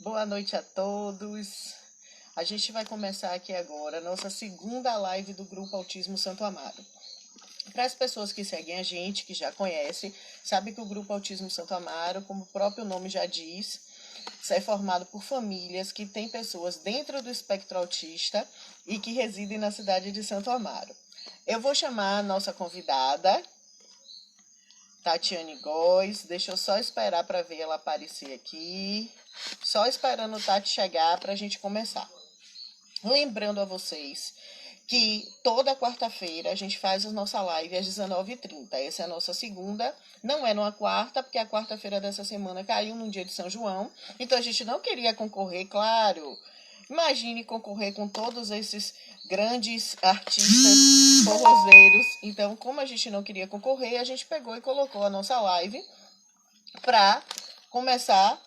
Boa noite a todos. A gente vai começar aqui agora a nossa segunda live do Grupo Autismo Santo Amaro. Para as pessoas que seguem a gente, que já conhecem, sabe que o Grupo Autismo Santo Amaro, como o próprio nome já diz, é formado por famílias que têm pessoas dentro do espectro autista e que residem na cidade de Santo Amaro. Eu vou chamar a nossa convidada, Tatiane Góes. Deixa eu só esperar para ver ela aparecer aqui. Só esperando o Tati chegar para a gente começar. Lembrando a vocês que toda quarta-feira a gente faz a nossa live às 19h30. Essa é a nossa segunda. Não é numa quarta, porque a quarta-feira dessa semana caiu num dia de São João. Então a gente não queria concorrer, claro. Imagine concorrer com todos esses grandes artistas forrozeiros. Então, como a gente não queria concorrer, a gente pegou e colocou a nossa live para começar.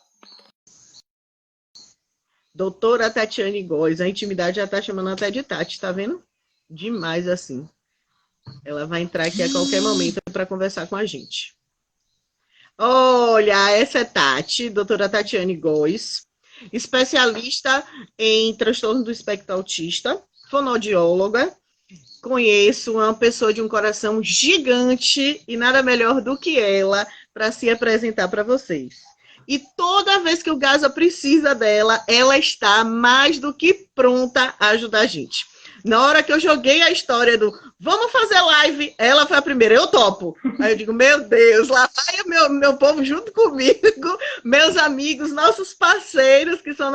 Doutora Tatiane Góes, a intimidade já tá chamando até de Tati, tá vendo? Demais assim. Ela vai entrar aqui a qualquer momento para conversar com a gente. Olha, essa é Tati, doutora Tatiane Góes, especialista em transtorno do espectro autista, fonoaudióloga. Conheço uma pessoa de um coração gigante e nada melhor do que ela para se apresentar para vocês. E toda vez que o Gaza precisa dela, ela está mais do que pronta a ajudar a gente. Na hora que eu joguei a história do vamos fazer live, ela foi a primeira, eu topo. Aí eu digo, meu Deus, lá vai o meu povo junto comigo, meus amigos, nossos parceiros, que são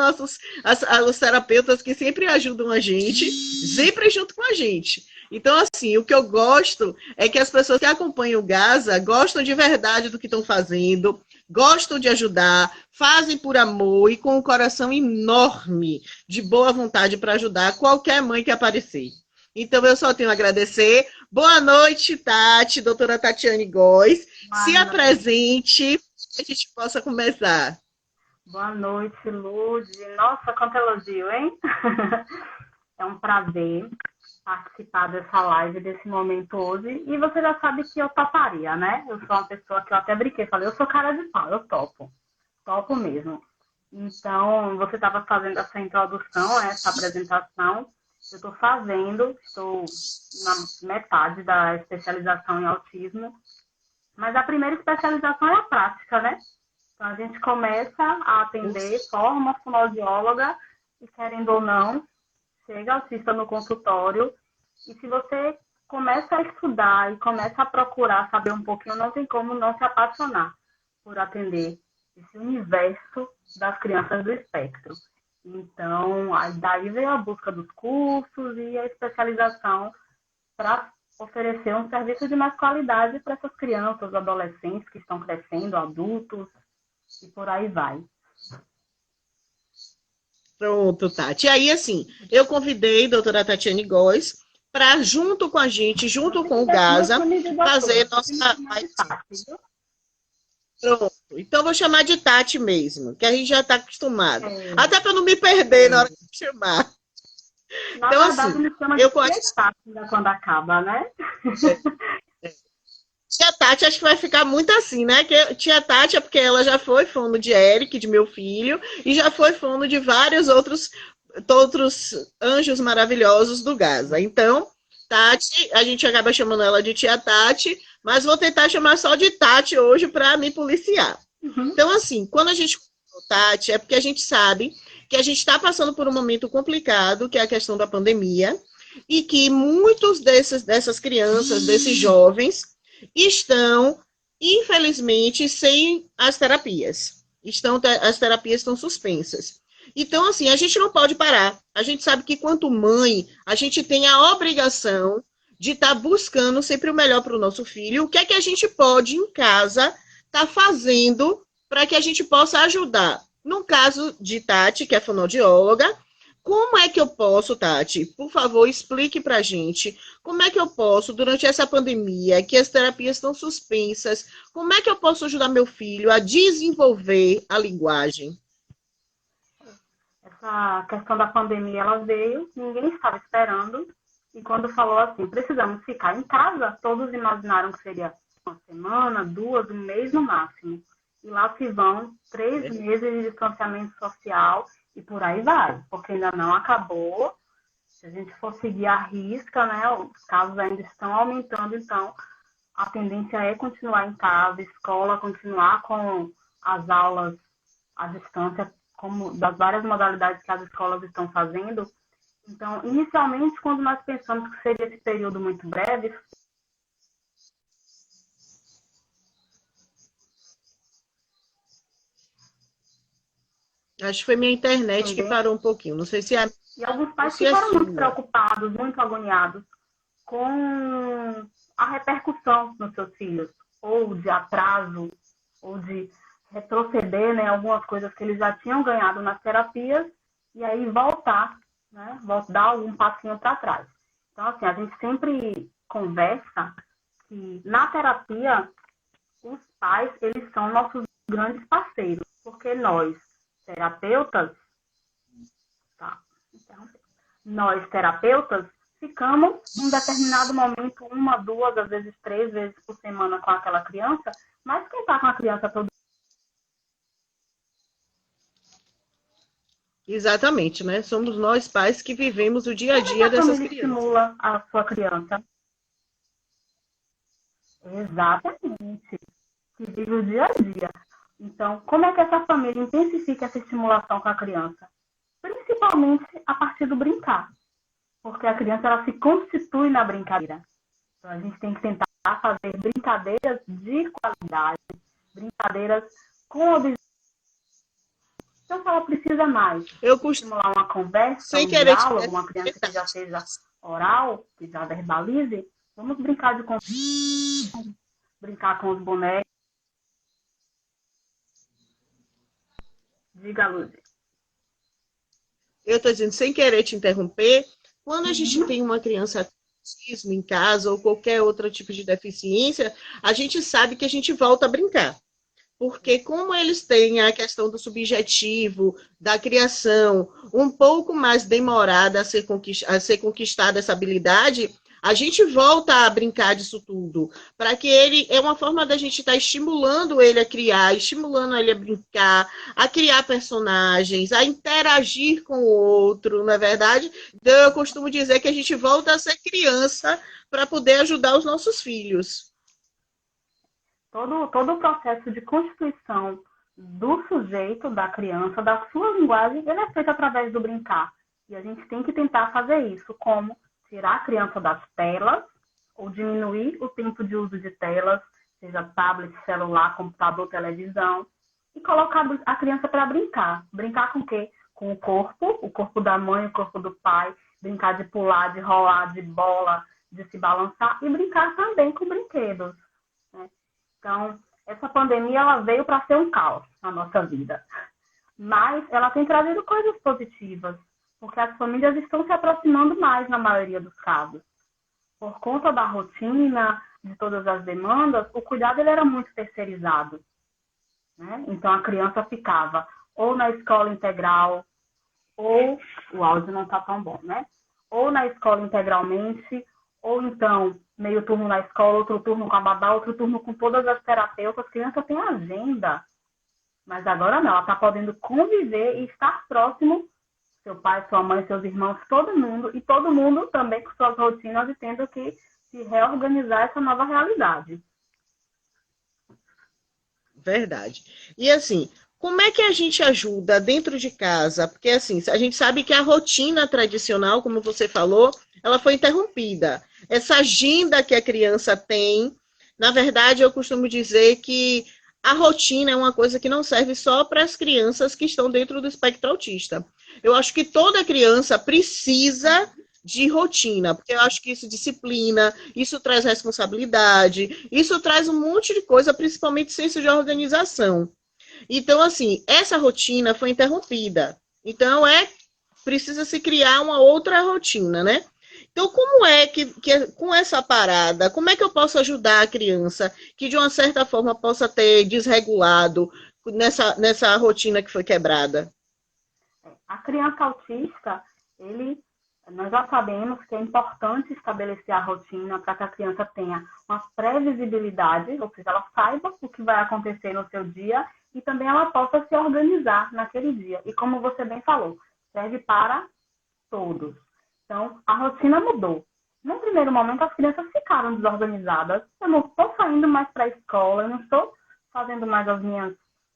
os terapeutas que sempre ajudam a gente, sempre junto com a gente. Então, assim, o que eu gosto é que as pessoas que acompanham o Gaza gostam de verdade do que estão fazendo, gostam de ajudar, fazem por amor e com um coração enorme de boa vontade para ajudar qualquer mãe que aparecer. Então, eu só tenho a agradecer. Boa noite, Tati, doutora Tatiane Góes. Se apresente, que a gente possa começar. Boa noite, Lud. Nossa, quanto elogio, hein? É um prazer participar dessa live, desse momento hoje. E você já sabe que eu toparia, né? Eu sou uma pessoa que eu até brinquei, falei, eu sou cara de pau, eu topo. Topo mesmo. Então, você estava fazendo essa introdução, essa apresentação. Eu estou na metade da especialização em autismo. Mas a primeira especialização é a prática, né? Então, a gente começa a atender, forma fonoaudióloga e, querendo ou não, chega autista no consultório. E se você começa a estudar e começa a procurar saber um pouquinho, não tem como não se apaixonar por atender esse universo das crianças do espectro. Então, daí veio a busca dos cursos e a especialização para oferecer um serviço de mais qualidade para essas crianças, adolescentes que estão crescendo, adultos, e por aí vai. Pronto, Tati. E aí, assim, eu convidei a doutora Tatiane Góes para, junto com a gente, junto com o Gaza, fazer nossa live. Pronto. Então, vou chamar de Tati mesmo, que a gente já está acostumado. Até para não me perder na hora de chamar. Na então, verdade, assim, me chama de Tati quando acaba, né? Tia Tati, acho que vai ficar muito assim, né? Que tia Tati é porque ela já foi fono de Eric, de meu filho, e já foi fono de vários outros anjos maravilhosos do Gaza. Então, Tati, a gente acaba chamando ela de tia Tati, mas vou tentar chamar só de Tati hoje para me policiar. Uhum. Então, assim, quando a gente Tati, é porque a gente sabe que a gente está passando por um momento complicado, que é a questão da pandemia, e que muitos dessas crianças, desses jovens, estão, infelizmente, sem as terapias. As terapias estão suspensas. Então, assim, a gente não pode parar. A gente sabe que, quanto mãe, a gente tem a obrigação de estar buscando sempre o melhor para o nosso filho. O que é que a gente pode, em casa, estar fazendo para que a gente possa ajudar? No caso de Tati, que é fonoaudióloga, como é que eu posso, Tati? Por favor, explique para a gente como é que eu posso, durante essa pandemia, que as terapias estão suspensas, como é que eu posso ajudar meu filho a desenvolver a linguagem? Essa questão da pandemia, ela veio, ninguém estava esperando, e quando falou assim, precisamos ficar em casa, todos imaginaram que seria uma semana, 2, um mês no máximo. e lá se vão 3 meses de distanciamento social e por aí vai, porque ainda não acabou. Se a gente for seguir a risca, né, os casos ainda estão aumentando, então a tendência é continuar em casa, escola, continuar com as aulas à distância, como das várias modalidades que as escolas estão fazendo. Então, inicialmente, quando nós pensamos que seria esse período muito breve, Acho que foi minha internet que entendeu? parou um pouquinho. Não sei se é a E alguns ou pais se é ficaram muito sua. preocupados, muito agoniados com a repercussão nos seus filhos, ou de atraso, ou de retroceder, né, algumas coisas que eles já tinham ganhado nas terapias, e aí voltar, né, dar algum passinho para trás. Então, assim, a gente sempre conversa que na terapia os pais, eles são nossos grandes parceiros, porque nós, terapeutas, tá, nós, terapeutas, ficamos em determinado momento, 1, 2, às vezes 3 vezes por semana com aquela criança, mas quem está com a criança todo Exatamente, né? Somos nós pais que vivemos o dia a como é que dia a dessas família crianças. estimula a sua criança? Exatamente. Que vive o dia a dia. Então, como é que essa família intensifica essa estimulação com a criança? Principalmente a partir do brincar. Porque a criança ela se constitui na brincadeira. Então, a gente tem que tentar fazer brincadeiras de qualidade, brincadeiras com objetivos. Então, se ela precisa mais Eu costumo, estimular uma conversa, sem um querer te diálogo, uma criança que já seja oral, que já verbalize, vamos brincar de brincar com os bonecos. Diga, Luz. eu estou dizendo, sem querer te interromper, quando a gente tem uma criança com autismo em casa ou qualquer outro tipo de deficiência, a gente sabe que a gente volta a brincar. Porque como eles têm a questão do subjetivo, da criação, um pouco mais demorada a ser conquistada essa habilidade, a gente volta a brincar disso tudo. Para que ele, é uma forma da gente estar estimulando ele a criar, estimulando ele a brincar, a criar personagens, a interagir com o outro, não é verdade? Então, eu costumo dizer que a gente volta a ser criança para poder ajudar os nossos filhos. Todo o processo de constituição do sujeito, da criança, da sua linguagem, ele é feito através do brincar. E a gente tem que tentar fazer isso, como tirar a criança das telas, ou diminuir o tempo de uso de telas, seja tablet, celular, computador, televisão, e colocar a criança para brincar. Brincar com o quê? Com o corpo da mãe, o corpo do pai, brincar de pular, de rolar, de bola, de se balançar, e brincar também com brinquedos. Né? Então, essa pandemia ela veio para ser um caos na nossa vida. Mas ela tem trazido coisas positivas, porque as famílias estão se aproximando mais na maioria dos casos. Por conta da rotina, de todas as demandas, o cuidado ele era muito terceirizado. Né? Então, a criança ficava ou na escola integral, ou o áudio não está tão bom, né? Ou na escola integralmente, ou então meio turno na escola, outro turno com a babá, outro turno com todas as terapeutas. A criança tem agenda, mas agora não, ela está podendo conviver e estar próximo, seu pai, sua mãe, seus irmãos, todo mundo, e todo mundo também com suas rotinas e tendo que se reorganizar essa nova realidade. Verdade. E assim, como é que a gente ajuda dentro de casa? Porque assim, a gente sabe que a rotina tradicional, como você falou, ela foi interrompida. Essa agenda que a criança tem, na verdade, eu costumo dizer que a rotina é uma coisa que não serve só para as crianças que estão dentro do espectro autista. Eu acho que toda criança precisa de rotina, porque eu acho que isso disciplina, isso traz responsabilidade, isso traz um monte de coisa, principalmente senso de organização. Então, assim, essa rotina foi interrompida. Então, precisa se criar uma outra rotina, né? Então, como é que com essa parada, como é que eu posso ajudar a criança que, de uma certa forma, possa ter desregulado nessa rotina que foi quebrada? A criança autista, ele Nós já sabemos que é importante estabelecer a rotina para que a criança tenha uma previsibilidade, ou seja, ela saiba o que vai acontecer no seu dia e também ela possa se organizar naquele dia. E como você bem falou, serve para todos. Então, a rotina mudou. No primeiro momento, as crianças ficaram desorganizadas. Eu não estou saindo mais para a escola, eu não estou fazendo mais as minhas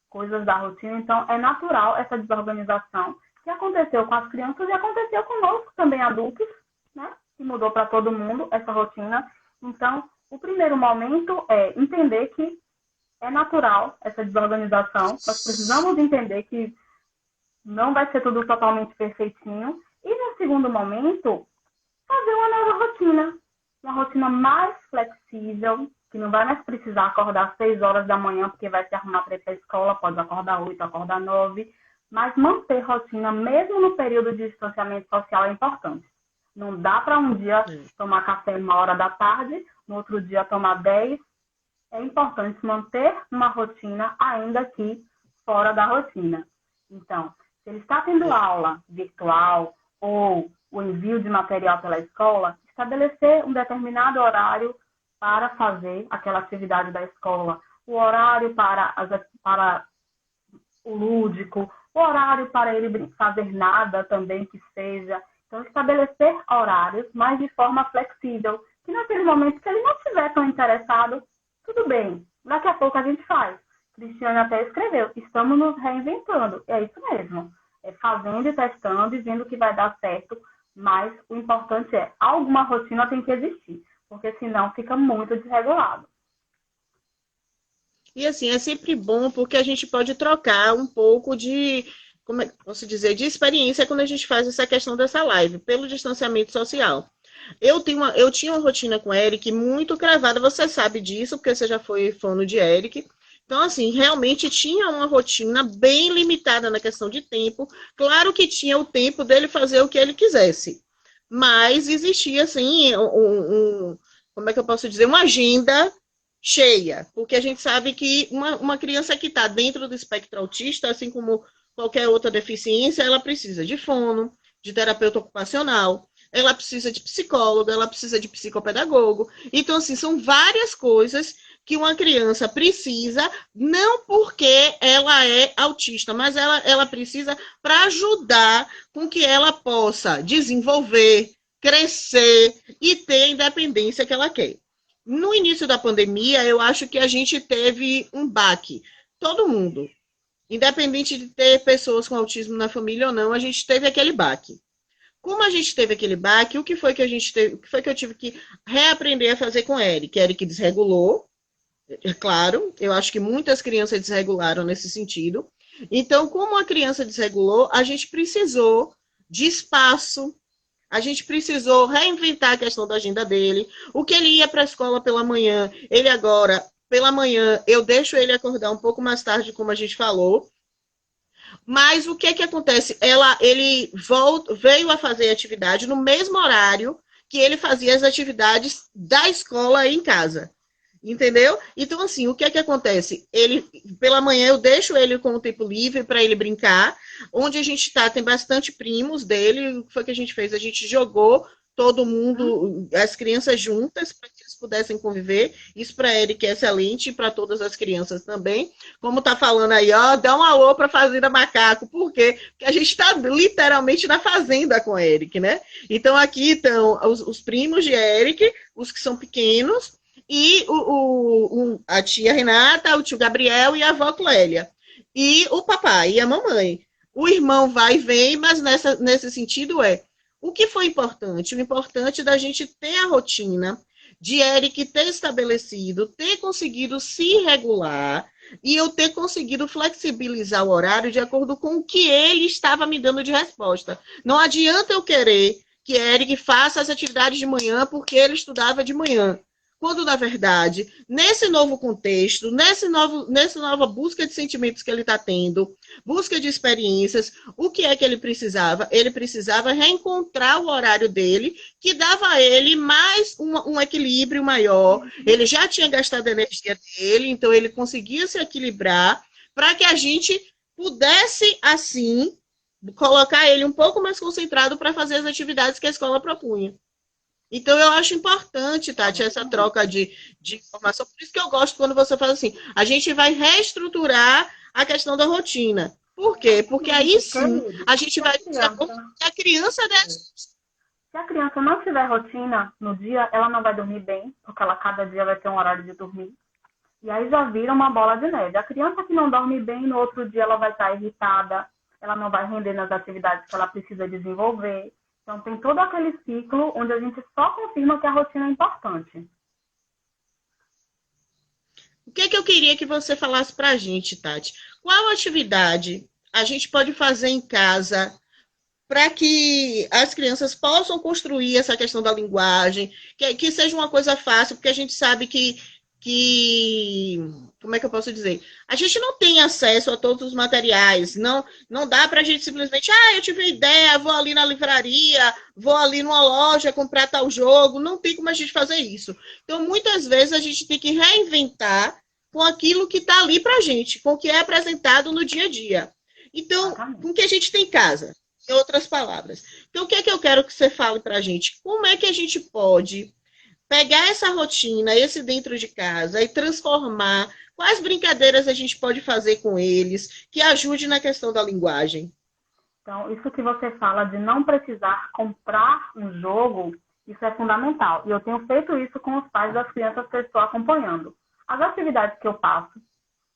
coisas da rotina. Então, é natural essa desorganização que aconteceu com as crianças e aconteceu conosco também, adultos, né? Que mudou para todo mundo essa rotina. Então, o primeiro momento é entender que é natural essa desorganização. Nós precisamos entender que não vai ser tudo totalmente perfeitinho. E no segundo momento, fazer uma nova rotina. Uma rotina mais flexível, que não vai mais precisar acordar às 6 horas da manhã, porque vai se arrumar para ir para a escola, pode acordar 8, acordar 9. Mas manter rotina, mesmo no período de distanciamento social, é importante. Não dá para um dia tomar café 1h da tarde, no outro dia tomar 10. É importante manter uma rotina, ainda que fora da rotina. Então, se ele está tendo aula virtual ou o envio de material pela escola, estabelecer um determinado horário para fazer aquela atividade da escola, o horário para o lúdico, o horário para ele fazer nada também que seja. Então, estabelecer horários, mas de forma flexível, que naquele momento que ele não estiver tão interessado, tudo bem, daqui a pouco a gente faz. Cristiane até escreveu, estamos nos reinventando. É isso mesmo, é fazendo e testando e vendo que vai dar certo, mas o importante é, alguma rotina tem que existir, porque senão fica muito desregulado. E assim, é sempre bom porque a gente pode trocar um pouco de, como é que posso dizer, de experiência quando a gente faz essa questão dessa live, pelo distanciamento social. Eu tinha uma rotina com o Eric muito cravada, você sabe disso, porque você já foi fono de Eric. Então, assim, realmente tinha uma rotina bem limitada na questão de tempo. Claro que tinha o tempo dele fazer o que ele quisesse. Mas existia, assim, como é que eu posso dizer? Uma agenda cheia, porque a gente sabe que uma criança que está dentro do espectro autista, assim como qualquer outra deficiência, ela precisa de fono, de terapeuta ocupacional, ela precisa de psicólogo, ela precisa de psicopedagogo. Então, assim, são várias coisas que uma criança precisa, não porque ela é autista, mas ela precisa para ajudar com que ela possa desenvolver, crescer e ter a independência que ela quer. No início da pandemia, eu acho que a gente teve um baque. Todo mundo, independente de ter pessoas com autismo na família ou não, a gente teve aquele baque. Como a gente teve aquele baque, o que foi que eu tive que reaprender a fazer com Eric? Eric desregulou, é claro, eu acho que muitas crianças desregularam nesse sentido. Então, como a criança desregulou, a gente precisou de espaço, a gente precisou reinventar a questão da agenda dele. O que ele ia para a escola pela manhã, ele agora, pela manhã, eu deixo ele acordar um pouco mais tarde, como a gente falou. Mas o que acontece? Ele veio a fazer atividade no mesmo horário que ele fazia as atividades da escola em casa. Entendeu? Então, assim, o que acontece? Pela manhã eu deixo ele com o tempo livre para ele brincar. Onde a gente está, tem bastante primos dele. O que foi que a gente fez? A gente jogou todo mundo, as crianças juntas, para que eles pudessem conviver. Isso para Eric é excelente e para todas as crianças também. Como tá falando aí, ó, dá um alô para a Fazenda Macaco. Por quê? Porque a gente está literalmente na fazenda com Eric, né? Então, aqui estão os primos de Eric, os que são pequenos, e a tia Renata, o tio Gabriel e a avó Clélia. E o papai e a mamãe. O irmão vai e vem, mas nesse sentido o que foi importante? O importante da gente ter a rotina de Eric ter estabelecido, ter conseguido se regular e eu ter conseguido flexibilizar o horário de acordo com o que ele estava me dando de resposta. Não adianta eu querer que Eric faça as atividades de manhã porque ele estudava de manhã. Quando, na verdade, nesse novo contexto, nessa nova busca de sentimentos que ele está tendo, busca de experiências, o que é que ele precisava? Ele precisava reencontrar o horário dele, que dava a ele mais um equilíbrio maior. Ele já tinha gastado a energia dele, então ele conseguia se equilibrar para que a gente pudesse, assim, colocar ele um pouco mais concentrado para fazer as atividades que a escola propunha. Então, eu acho importante, Tati, essa troca de informação. Por isso que eu gosto quando você fala assim, a gente vai reestruturar a questão da rotina. Por quê? Porque aí sim a gente vai dizer que a criança se a criança não tiver rotina no dia, ela não vai dormir bem, porque ela cada dia vai ter um horário de dormir. E aí já vira uma bola de neve. A criança que não dorme bem, no outro dia ela vai estar irritada, ela não vai render nas atividades que ela precisa desenvolver. Então, tem todo aquele ciclo onde a gente só confirma que a rotina é importante. O que eu queria que você falasse para a gente, Tati? Qual atividade a gente pode fazer em casa para que as crianças possam construir essa questão da linguagem, que seja uma coisa fácil, porque a gente sabe como é que eu posso dizer? A gente não tem acesso a todos os materiais, não dá para a gente simplesmente, eu tive uma ideia, vou ali na livraria, vou ali numa loja comprar tal jogo, não tem como a gente fazer isso. Então, muitas vezes, a gente tem que reinventar com aquilo que está ali para a gente, com o que é apresentado no dia a dia. Então, com o que a gente tem em casa, em outras palavras. Então, o que é que eu quero que você fale para a gente? Como é que a gente pode pegar essa rotina, esse dentro de casa e transformar, quais brincadeiras a gente pode fazer com eles que ajude na questão da linguagem? Então, isso que você fala de não precisar comprar um jogo, isso é fundamental. E eu tenho feito isso com os pais das crianças que eu estou acompanhando. As atividades que eu passo,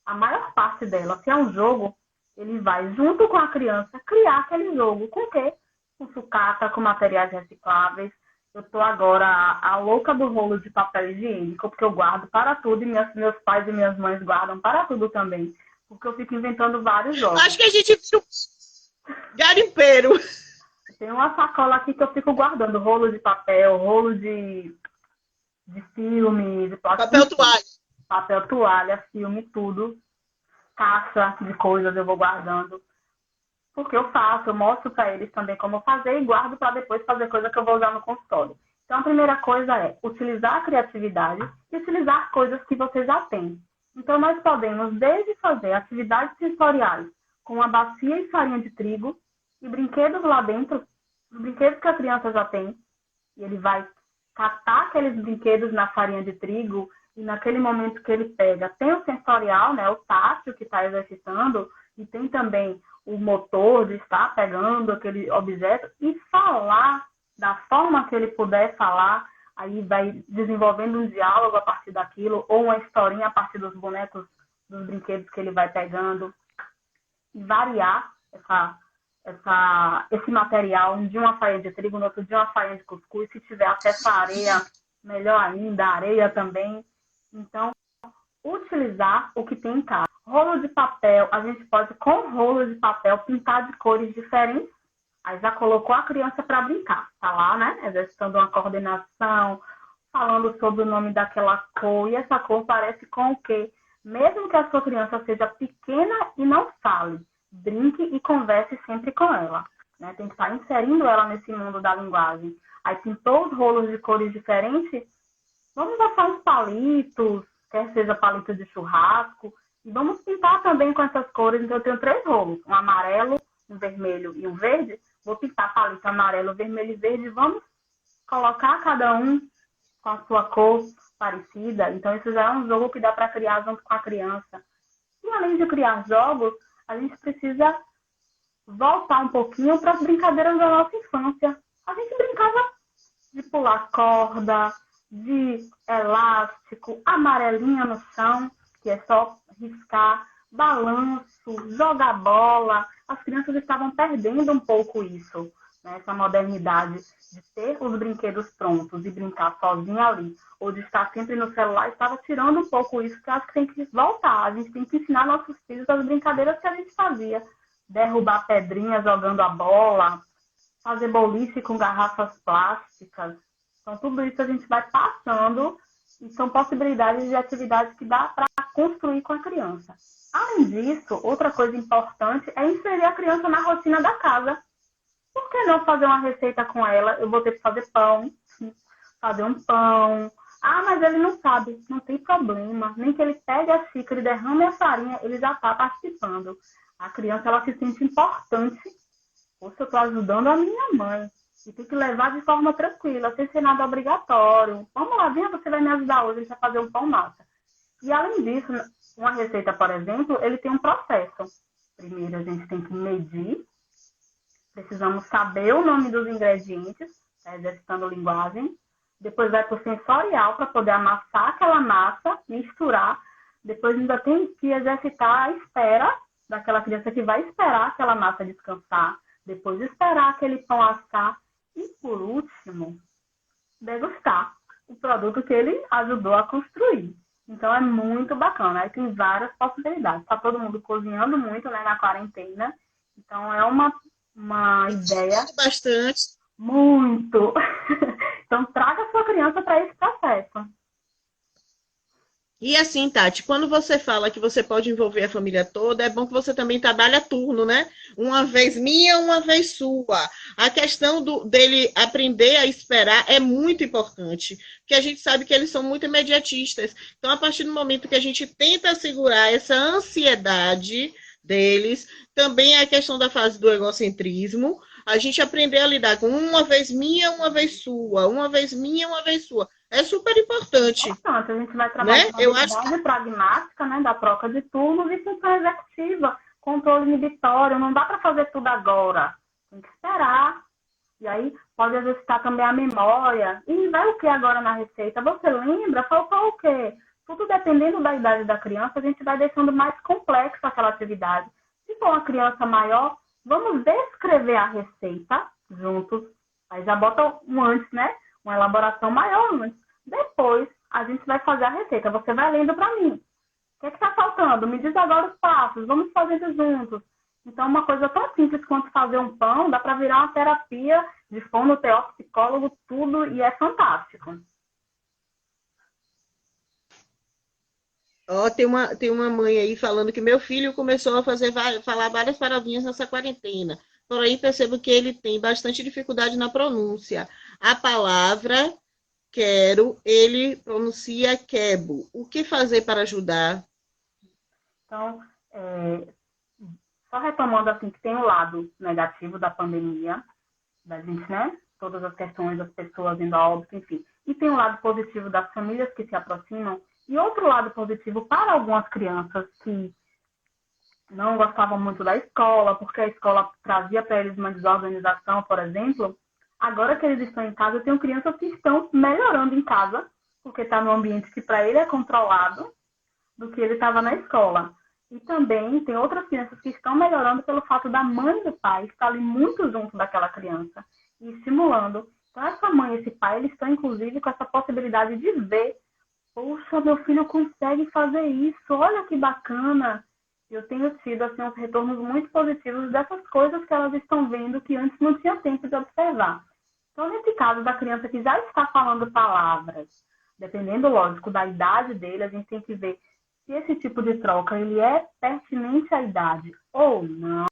a maior parte delas, se é um jogo, ele vai, junto com a criança, criar aquele jogo. Com o quê? Com sucata, com materiais recicláveis. Eu estou agora a louca do rolo de papel higiênico, porque eu guardo para tudo e meus pais e minhas mães guardam para tudo também. Porque eu fico inventando vários jogos. Acho que a gente viu garimpeiro. Tem uma sacola aqui que eu fico guardando rolo de papel, rolo de filme, de plástico. Papel toalha. Papel toalha, filme, tudo. Caixa de coisas eu vou guardando. Porque eu mostro para eles também como fazer e guardo para depois fazer coisa que eu vou usar no consultório. Então, a primeira coisa é utilizar a criatividade e utilizar coisas que você já tem. Então, nós podemos desde fazer atividades sensoriais com uma bacia e farinha de trigo e brinquedos lá dentro, os brinquedos que a criança já tem, e ele vai catar aqueles brinquedos na farinha de trigo e naquele momento que ele pega, tem o sensorial, né, o tátil que está exercitando, e tem também o motor de estar pegando aquele objeto e falar da forma que ele puder falar, aí vai desenvolvendo um diálogo a partir daquilo, ou uma historinha a partir dos bonecos, dos brinquedos que ele vai pegando, e variar esse material, um dia uma farinha de trigo, no outro dia uma farinha de cuscuz, se tiver acesso à areia, melhor ainda, areia também. Então, utilizar o que tem em casa. Rolo de papel, a gente pode, com rolo de papel, pintar de cores diferentes. Aí já colocou a criança para brincar. Tá lá, né? Exercitando uma coordenação, falando sobre o nome daquela cor. E essa cor parece com o quê? Mesmo que a sua criança seja pequena e não fale, brinque e converse sempre com ela. Né? Tem que estar inserindo ela nesse mundo da linguagem. Aí pintou os rolos de cores diferentes, vamos achar uns palitos, quer seja palito de churrasco, e vamos pintar também com essas cores. Então, eu tenho 3 rolos, um amarelo, um vermelho e um verde. Vou pintar palito amarelo, vermelho e verde. Vamos colocar cada um com a sua cor parecida. Então, isso já é um jogo que dá para criar junto com a criança. E, além de criar jogos, a gente precisa voltar um pouquinho para as brincadeiras da nossa infância. A gente brincava de pular corda, de elástico, amarelinha no chão, que é só riscar, balanço, jogar bola. As crianças estavam perdendo um pouco isso, né? Essa modernidade de ter os brinquedos prontos e brincar sozinha ali, ou de estar sempre no celular, estava tirando um pouco isso, que eu acho que tem que voltar. A gente tem que ensinar nossos filhos as brincadeiras que a gente fazia. Derrubar pedrinhas jogando a bola, fazer boliche com garrafas plásticas. Então, tudo isso a gente vai passando e são possibilidades de atividades que dá para construir com a criança. Além disso, outra coisa importante é inserir a criança na rotina da casa. Por que não fazer uma receita com ela? Eu vou ter que fazer pão, fazer um pão. Ah, mas ele não sabe. Não tem problema. Nem que ele pegue a xícara e derrame a farinha, ele já está participando. A criança, ela se sente importante Poxa, eu estou ajudando a minha mãe. E tem que levar de forma tranquila, sem ser nada obrigatório. Vamos lá, vinha, você vai me ajudar hoje, a gente vai fazer um pão massa. E além disso, uma receita, por exemplo, ele tem um processo. Primeiro a gente tem que medir, precisamos saber o nome dos ingredientes, exercitando linguagem. Depois vai para o sensorial para poder amassar aquela massa, misturar. Depois ainda tem que exercitar a espera daquela criança que vai esperar aquela massa descansar. Depois esperar aquele pão assar. E por último, degustar o produto que ele ajudou a construir. Então é muito bacana. Aí tem várias possibilidades. Está todo mundo cozinhando muito, né, na quarentena. Então é uma ideia. Bastante. Muito. Então traga a sua criança para esse processo. E assim, Tati, quando você fala que você pode envolver a família toda, é bom que você também trabalhe a turno, né? Uma vez minha, uma vez sua. A questão dele aprender a esperar é muito importante, porque a gente sabe que eles são muito imediatistas. Então, a partir do momento que a gente tenta segurar essa ansiedade deles, também é a questão da fase do egocentrismo, a gente aprender a lidar com uma vez minha, uma vez sua, uma vez minha, uma vez sua. É super importante. Importante. A gente vai trabalhar com a habilidade pragmática, né, da troca de turnos e função executiva, controle inibitório. Não dá para fazer tudo agora. Tem que esperar. E aí pode exercitar também a memória. E vai o que agora na receita? Você lembra? Faltou o quê? Tudo dependendo da idade da criança, a gente vai deixando mais complexa aquela atividade. Se for uma criança maior, vamos descrever a receita juntos. Aí já bota um antes, né? Uma elaboração maior antes. Depois, a gente vai fazer a receita. Você vai lendo para mim. O que está faltando? Me diz agora os passos. Vamos fazendo juntos. Então, uma coisa tão simples quanto fazer um pão, dá para virar uma terapia de fono, psicólogo, tudo, e é fantástico. Ó, tem uma mãe aí falando que meu filho começou a falar várias palavrinhas nessa quarentena. Porém, percebo que ele tem bastante dificuldade na pronúncia. A palavra quero, ele pronuncia quebo. O que fazer para ajudar? Então, só retomando assim, que tem o lado negativo da pandemia, da gente, né? Todas as questões das pessoas indo a óbito, enfim. E tem o lado positivo das famílias que se aproximam. E outro lado positivo para algumas crianças que não gostavam muito da escola, porque a escola trazia para eles uma desorganização, por exemplo. Agora que eles estão em casa, eu tenho crianças que estão melhorando em casa, porque está num ambiente que para ele é controlado, do que ele estava na escola. E também tem outras crianças que estão melhorando pelo fato da mãe e do pai estar ali muito junto daquela criança e estimulando. Então, essa mãe e esse pai, eles estão, inclusive, com essa possibilidade de ver: poxa, meu filho consegue fazer isso, olha que bacana. Eu tenho tido assim, uns retornos muito positivos dessas coisas que elas estão vendo que antes não tinha tempo de observar. Então, nesse caso da criança que já está falando palavras, dependendo, lógico, da idade dele, a gente tem que ver se esse tipo de troca ele é pertinente à idade ou não.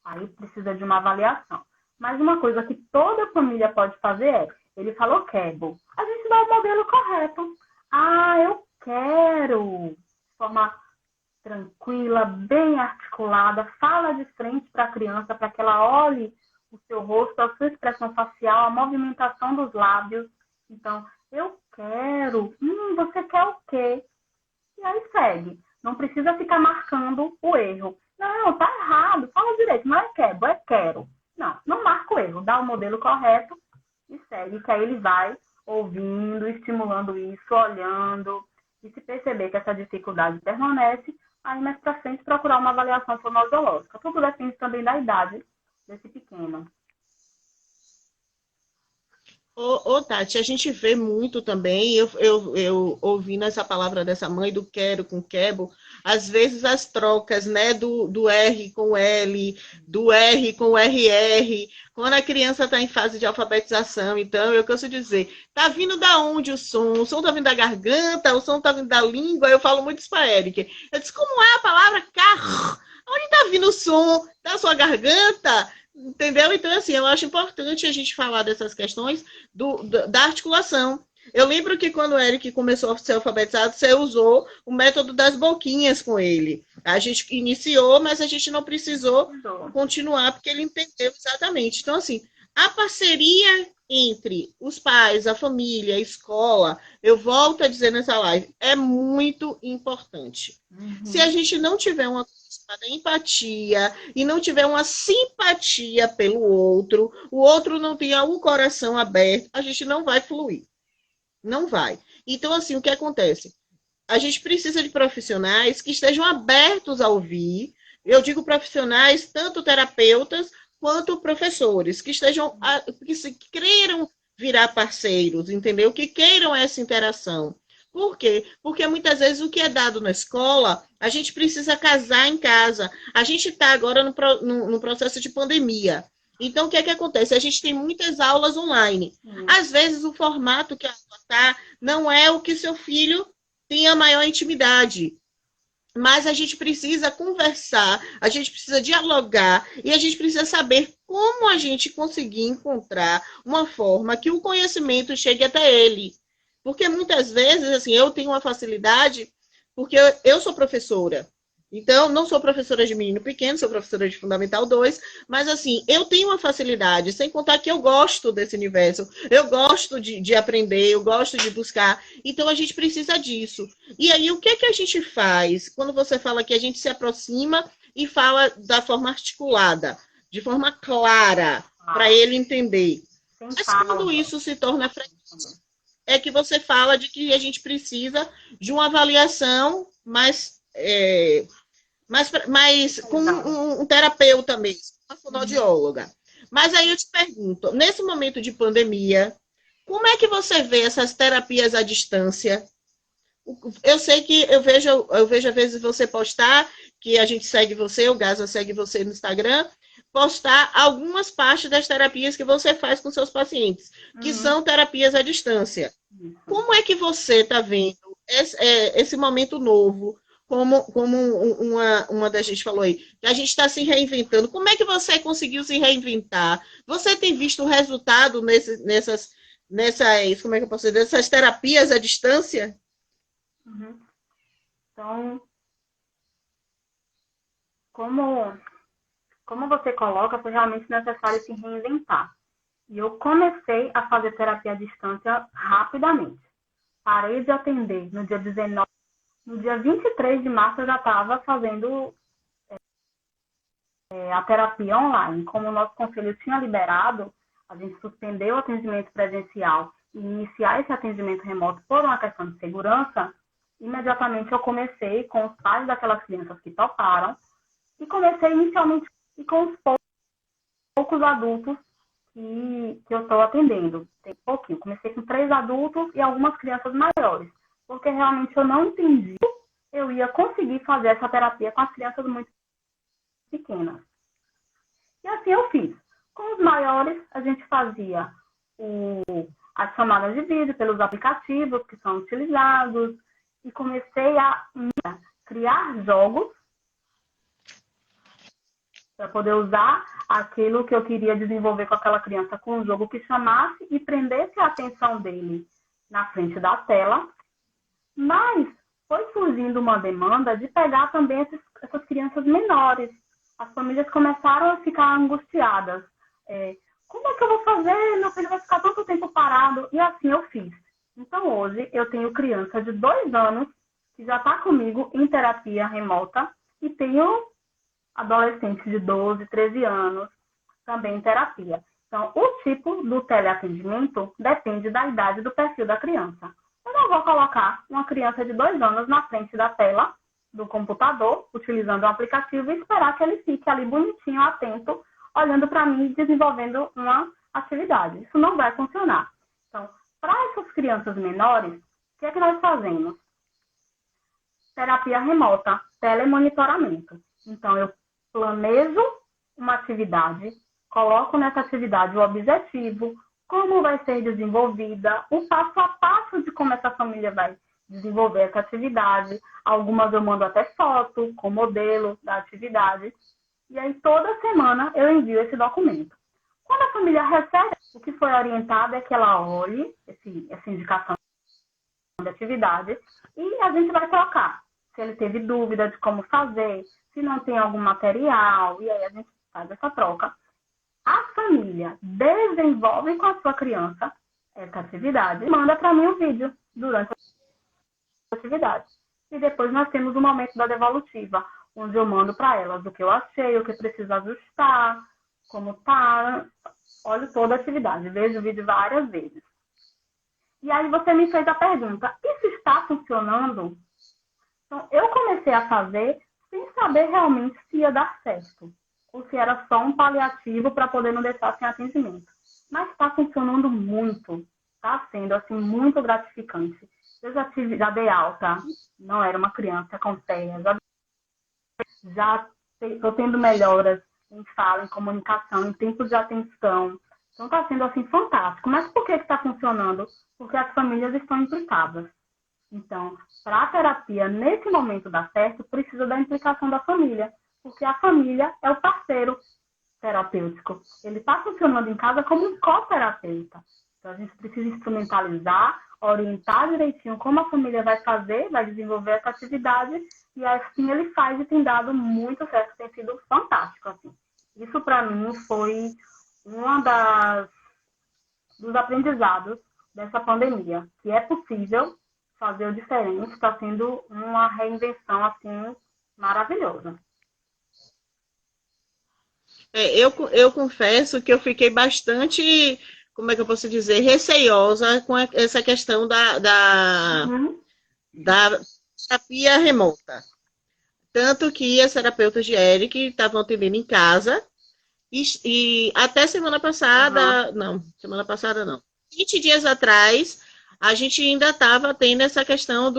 Aí precisa de uma avaliação. Mas uma coisa que toda família pode fazer é: ele falou quero, a gente dá o modelo correto. Ah, eu quero. De forma tranquila, bem articulada, fala de frente para a criança, para que ela olhe o seu rosto, a sua expressão facial, a movimentação dos lábios. Então, eu quero. Você quer o quê? E aí segue. Não precisa ficar marcando o erro. Não, tá errado. Fala direito. Não é quero, é quero. Não marca o erro. Dá o modelo correto e segue, que aí ele vai ouvindo, estimulando isso, olhando. E se perceber que essa dificuldade permanece, aí mais para frente procurar uma avaliação fonoaudiológica. Tudo depende também da idade desse pequeno. Ô, Tati, a gente vê muito também, eu ouvindo essa palavra dessa mãe do quero com quebo, às vezes as trocas, né, do R com L, do R com RR, quando a criança está em fase de alfabetização. Então, eu canso de dizer, tá vindo da onde o som? O som tá vindo da garganta, o som tá vindo da língua. Eu falo muito isso para a Eric. Eu disse, como é a palavra carro? Onde tá vindo o som? Da sua garganta? Entendeu? Então, assim, eu acho importante a gente falar dessas questões da articulação. Eu lembro que quando o Eric começou a ser alfabetizado, você usou o método das boquinhas com ele. A gente iniciou, mas a gente não precisou continuar, porque ele entendeu exatamente. Então, assim, a parceria entre os pais, a família, a escola, eu volto a dizer nessa live, é muito importante. Se a gente não tiver uma empatia e não tiver uma simpatia pelo outro, o outro não tenha o coração aberto, a gente não vai fluir. Não vai. Então, assim, o que acontece? A gente precisa de profissionais que estejam abertos a ouvir. Eu digo profissionais, tanto terapeutas quanto professores, que estejam, que queiram virar parceiros, entendeu? Que queiram essa interação. Por quê? Porque muitas vezes o que é dado na escola, a gente precisa casar em casa. A gente está agora no processo de pandemia. Então, o que é que acontece? A gente tem muitas aulas online. Às vezes, o formato que a aula está não é o que seu filho tem a maior intimidade. Mas a gente precisa conversar, a gente precisa dialogar e a gente precisa saber como a gente conseguir encontrar uma forma que o conhecimento chegue até ele. Porque muitas vezes, assim, eu tenho uma facilidade, porque eu sou professora. Então, não sou professora de menino pequeno, sou professora de Fundamental 2, mas, assim, eu tenho uma facilidade, sem contar que eu gosto desse universo, eu gosto de aprender, eu gosto de buscar, então a gente precisa disso. E aí, o que é que a gente faz quando você fala que a gente se aproxima e fala da forma articulada, de forma clara, para ele entender? Mas quando isso se torna frequente, é que você fala de que a gente precisa de uma avaliação mais com um terapeuta mesmo, uma fonoaudióloga. Mas aí eu te pergunto, nesse momento de pandemia, como é que você vê essas terapias à distância? Eu sei que eu vejo às vezes você postar, que a gente segue você, o Gaza segue você no Instagram, postar algumas partes das terapias que você faz com seus pacientes, que são terapias à distância. Como é que você está vendo esse momento novo, como uma da gente falou aí, que a gente está se reinventando? Como é que você conseguiu se reinventar? Você tem visto o resultado nessas, como é que eu posso dizer, dessas terapias à distância? Então, como você coloca, foi realmente necessário se reinventar. E eu comecei a fazer terapia à distância rapidamente. Parei de atender no dia 19. No dia 23 de março eu já estava fazendo a terapia online. Como o nosso conselho tinha liberado, a gente suspendeu o atendimento presencial e iniciar esse atendimento remoto por uma questão de segurança. Imediatamente eu comecei com os pais daquelas crianças que toparam e comecei inicialmente com os poucos adultos que eu estou atendendo. Tem pouquinho. Comecei com 3 adultos e algumas crianças maiores, porque realmente eu não entendi eu ia conseguir fazer essa terapia com as crianças muito pequenas. E assim eu fiz. Com os maiores, a gente fazia as chamadas de vídeo pelos aplicativos que são utilizados e comecei a criar jogos para poder usar aquilo que eu queria desenvolver com aquela criança com um jogo que chamasse e prendesse a atenção dele na frente da tela. Mas foi surgindo uma demanda de pegar também essas crianças menores. As famílias começaram a ficar angustiadas. Como é que eu vou fazer? Meu filho vai ficar tanto tempo parado. E assim eu fiz. Então, hoje, eu tenho criança de 2 anos que já está comigo em terapia remota e tenho adolescentes de 12, 13 anos também em terapia. Então, o tipo do teleatendimento depende da idade do perfil da criança. Eu não vou colocar uma criança de 2 anos na frente da tela do computador, utilizando o aplicativo, e esperar que ele fique ali bonitinho, atento, olhando para mim e desenvolvendo uma atividade. Isso não vai funcionar. Então, para essas crianças menores, o que é que nós fazemos? Terapia remota, telemonitoramento. Então, eu planejo uma atividade, coloco nessa atividade o objetivo, como vai ser desenvolvida, o passo a passo de como essa família vai desenvolver essa atividade. Algumas eu mando até foto com modelo da atividade. E aí, toda semana, eu envio esse documento. Quando a família recebe, o que foi orientado é que ela olhe essa indicação de atividade e a gente vai trocar. se ele teve dúvida de como fazer, se não tem algum material, e aí a gente faz essa troca. A família desenvolve com a sua criança essa atividade e manda para mim um vídeo durante a atividade. E depois nós temos o momento da devolutiva, onde eu mando para elas o que eu achei, o que precisa ajustar, como tá. Olho toda a atividade, vejo o vídeo várias vezes. E aí você me fez a pergunta, isso está funcionando? Então, eu comecei a fazer sem saber realmente se ia dar certo, ou se era só um paliativo para poder não deixar sem atendimento. Mas está funcionando muito, está sendo assim, muito gratificante. Eu já dei alta, não era uma criança com TEA, já estou tendo melhoras em fala, em comunicação, em tempo de atenção. Então está sendo assim fantástico. Mas por que está funcionando? Porque as famílias estão implicadas. Então, para a terapia, nesse momento dar certo, precisa da implicação da família. Porque a família é o parceiro terapêutico. Ele está funcionando em casa como um coterapeuta. Então, a gente precisa instrumentalizar, orientar direitinho como a família vai fazer, vai desenvolver essa atividade, e assim ele faz e tem dado muito certo, tem sido fantástico. Assim. Isso, para mim, foi dos aprendizados dessa pandemia, que é possível fazer o diferente, está sendo uma reinvenção assim maravilhosa. Eu confesso que eu fiquei bastante, como é que eu posso dizer, receiosa com essa questão da terapia remota. Tanto que as terapeutas de Eric estavam atendendo em casa e até semana passada, semana passada não, 20 dias atrás, a gente ainda estava tendo essa questão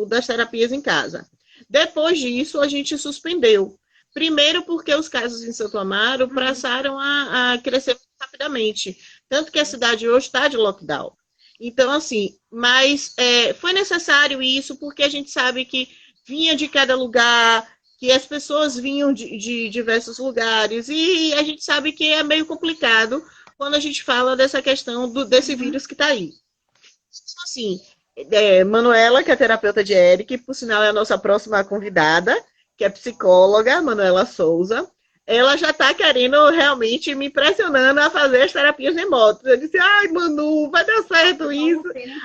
das terapias em casa. Depois disso, a gente suspendeu. Primeiro porque os casos em Santo Amaro passaram a crescer rapidamente. Tanto que a cidade hoje está de lockdown. Então, assim, mas foi necessário isso porque a gente sabe que vinha de cada lugar, que as pessoas vinham de diversos lugares. E a gente sabe que é meio complicado quando a gente fala dessa questão desse vírus que está aí. Então, assim, Manuela, que é terapeuta de Eric, por sinal é a nossa próxima convidada, que é psicóloga, Manuela Souza, ela já está querendo realmente me pressionando a fazer as terapias remotas. Eu disse, ai, Manu, vai dar certo isso.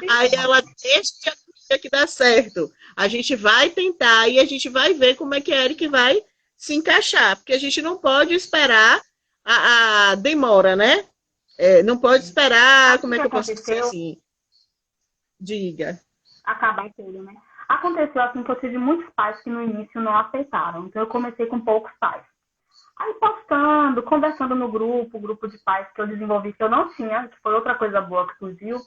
Aí ela, deixa que dá certo. A gente vai tentar e a gente vai ver como é que a Eric vai se encaixar, porque a gente não pode esperar a demora, né? Não pode esperar, como é que eu posso dizer assim? Diga. Acabar tudo, né? Aconteceu assim que eu tive muitos pais que no início não aceitaram. Então eu comecei com poucos pais. Aí postando, conversando no grupo de pais que eu desenvolvi que eu não tinha, que foi outra coisa boa que surgiu,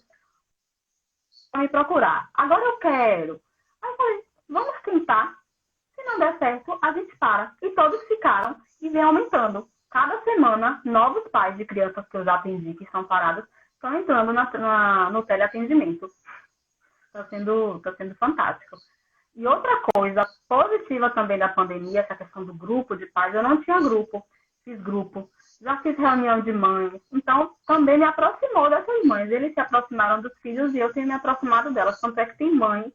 me procurar. Agora eu quero. Aí eu falei, vamos tentar. Se não der certo, a gente para. E todos ficaram e vem aumentando. Cada semana, novos pais de crianças que eu já atendi, que estão paradas, estão entrando no teleatendimento. Está sendo fantástico. E outra coisa positiva também da pandemia, essa questão do grupo de pais, eu não tinha grupo, fiz grupo, já fiz reunião de mães, então também me aproximou dessas mães. Eles se aproximaram dos filhos e eu tenho me aproximado delas. Tanto é que tem mães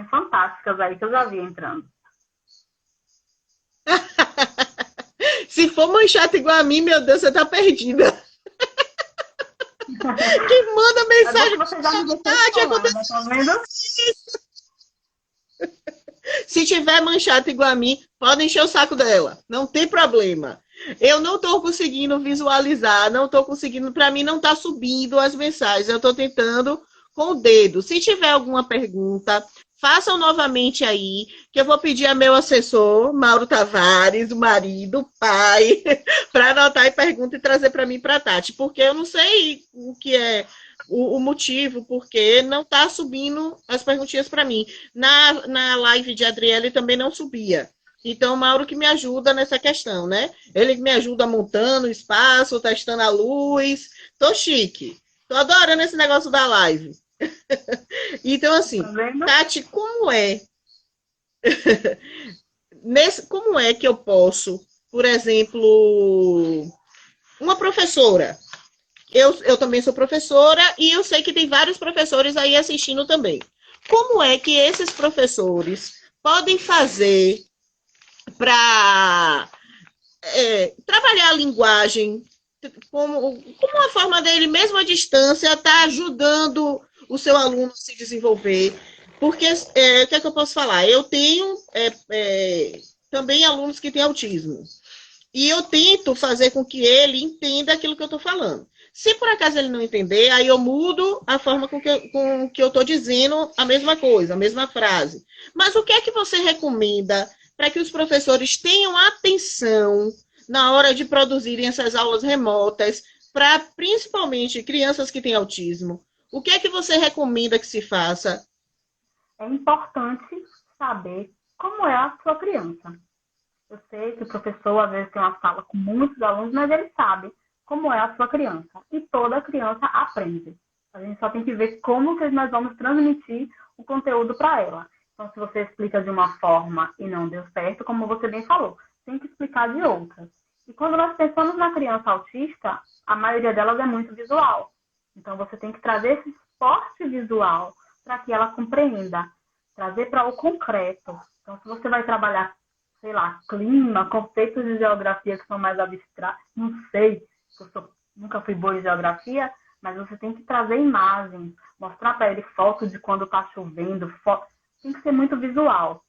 fantásticas aí que eu já vi entrando. Se for manchata igual a mim, meu Deus, você tá perdida. Que manda mensagem. Você já me tá vendo? Se tiver manchata igual a mim, pode encher o saco dela. Não tem problema. Eu não estou conseguindo visualizar, não estou conseguindo, para mim não está subindo as mensagens. Eu estou tentando com o dedo. Se tiver alguma pergunta, façam novamente aí, que eu vou pedir a meu assessor, Mauro Tavares, o marido, o pai, para anotar e pergunta e trazer para mim, para a Tati, porque eu não sei o que é o motivo, porque não está subindo as perguntinhas para mim. Na live de Adriele também não subia. Então, o Mauro que me ajuda nessa questão, né? Ele me ajuda montando o espaço, testando a luz. Tô chique. Tô adorando esse negócio da live. Então, assim, Tati, como é? Como é que eu posso, por exemplo, uma professora? Eu também sou professora e eu sei que tem vários professores aí assistindo também. Como é que esses professores podem fazer para trabalhar a linguagem como uma forma dele, mesmo à distância, estar ajudando o seu aluno a se desenvolver? Porque, o que é que eu posso falar? Eu tenho também alunos que têm autismo. E eu tento fazer com que ele entenda aquilo que eu estou falando. Se por acaso ele não entender, aí eu mudo a forma com que eu estou dizendo a mesma coisa, a mesma frase. Mas o que é que você recomenda para que os professores tenham atenção na hora de produzirem essas aulas remotas para principalmente crianças que têm autismo? O que é que você recomenda que se faça? É importante saber como é a sua criança. Eu sei que o professor, às vezes, tem uma sala com muitos alunos, mas ele sabe como é a sua criança. E toda criança aprende. A gente só tem que ver como que nós vamos transmitir o conteúdo para ela. Então, se você explica de uma forma e não deu certo, como você bem falou, tem que explicar de outra. E quando nós pensamos na criança autista, a maioria delas é muito visual. Então, você tem que trazer esse suporte visual para que ela compreenda, trazer para o concreto. Então, se você vai trabalhar, sei lá, clima, conceitos de geografia que são mais abstratos, não sei, nunca fui boa em geografia, mas você tem que trazer imagens, mostrar para ele foto de quando está chovendo, tem que ser muito visual.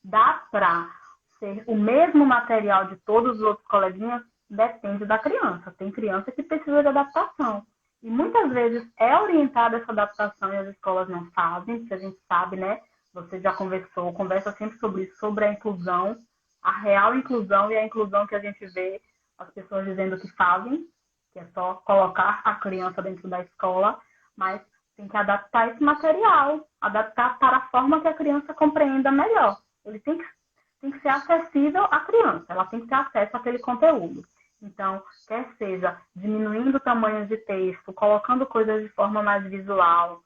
Dá para ser o mesmo material de todos os outros coleguinhas? Depende da criança. Tem criança que precisa de adaptação. E muitas vezes é orientada essa adaptação e as escolas não fazem, porque a gente sabe, né? Você já conversa sempre sobre isso, sobre a inclusão, a real inclusão e a inclusão que a gente vê as pessoas dizendo que fazem, que é só colocar a criança dentro da escola, mas tem que adaptar esse material, adaptar para a forma que a criança compreenda melhor. Ele tem que ser acessível à criança, ela tem que ter acesso àquele conteúdo. Então, quer seja diminuindo o tamanho de texto, colocando coisas de forma mais visual,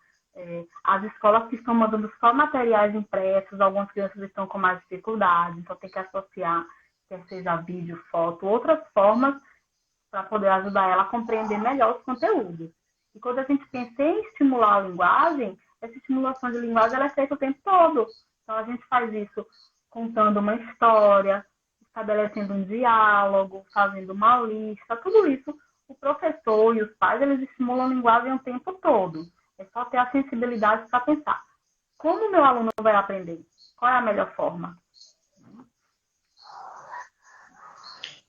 as escolas que estão mandando só materiais impressos, algumas crianças estão com mais dificuldade, então tem que associar, quer seja vídeo, foto, outras formas para poder ajudar ela a compreender melhor os conteúdos. E quando a gente pensa em estimular a linguagem, essa estimulação de linguagem ela é feita o tempo todo. Então a gente faz isso contando uma história, estabelecendo um diálogo, fazendo uma lista, tudo isso o professor e os pais eles estimulam a linguagem o tempo todo. É só ter a sensibilidade para pensar. Como o meu aluno vai aprender? Qual é a melhor forma?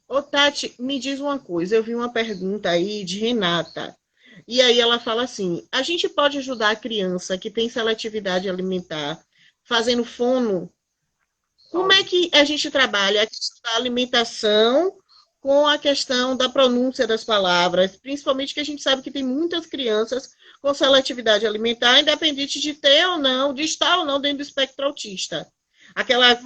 Ô, Tati, me diz uma coisa. Eu vi uma pergunta aí de Renata. E aí ela fala assim, a gente pode ajudar a criança que tem seletividade alimentar fazendo fono? Como é que a gente trabalha a questão da alimentação com a questão da pronúncia das palavras, principalmente que a gente sabe que tem muitas crianças com seletividade alimentar, independente de ter ou não, de estar ou não dentro do espectro autista. Aquela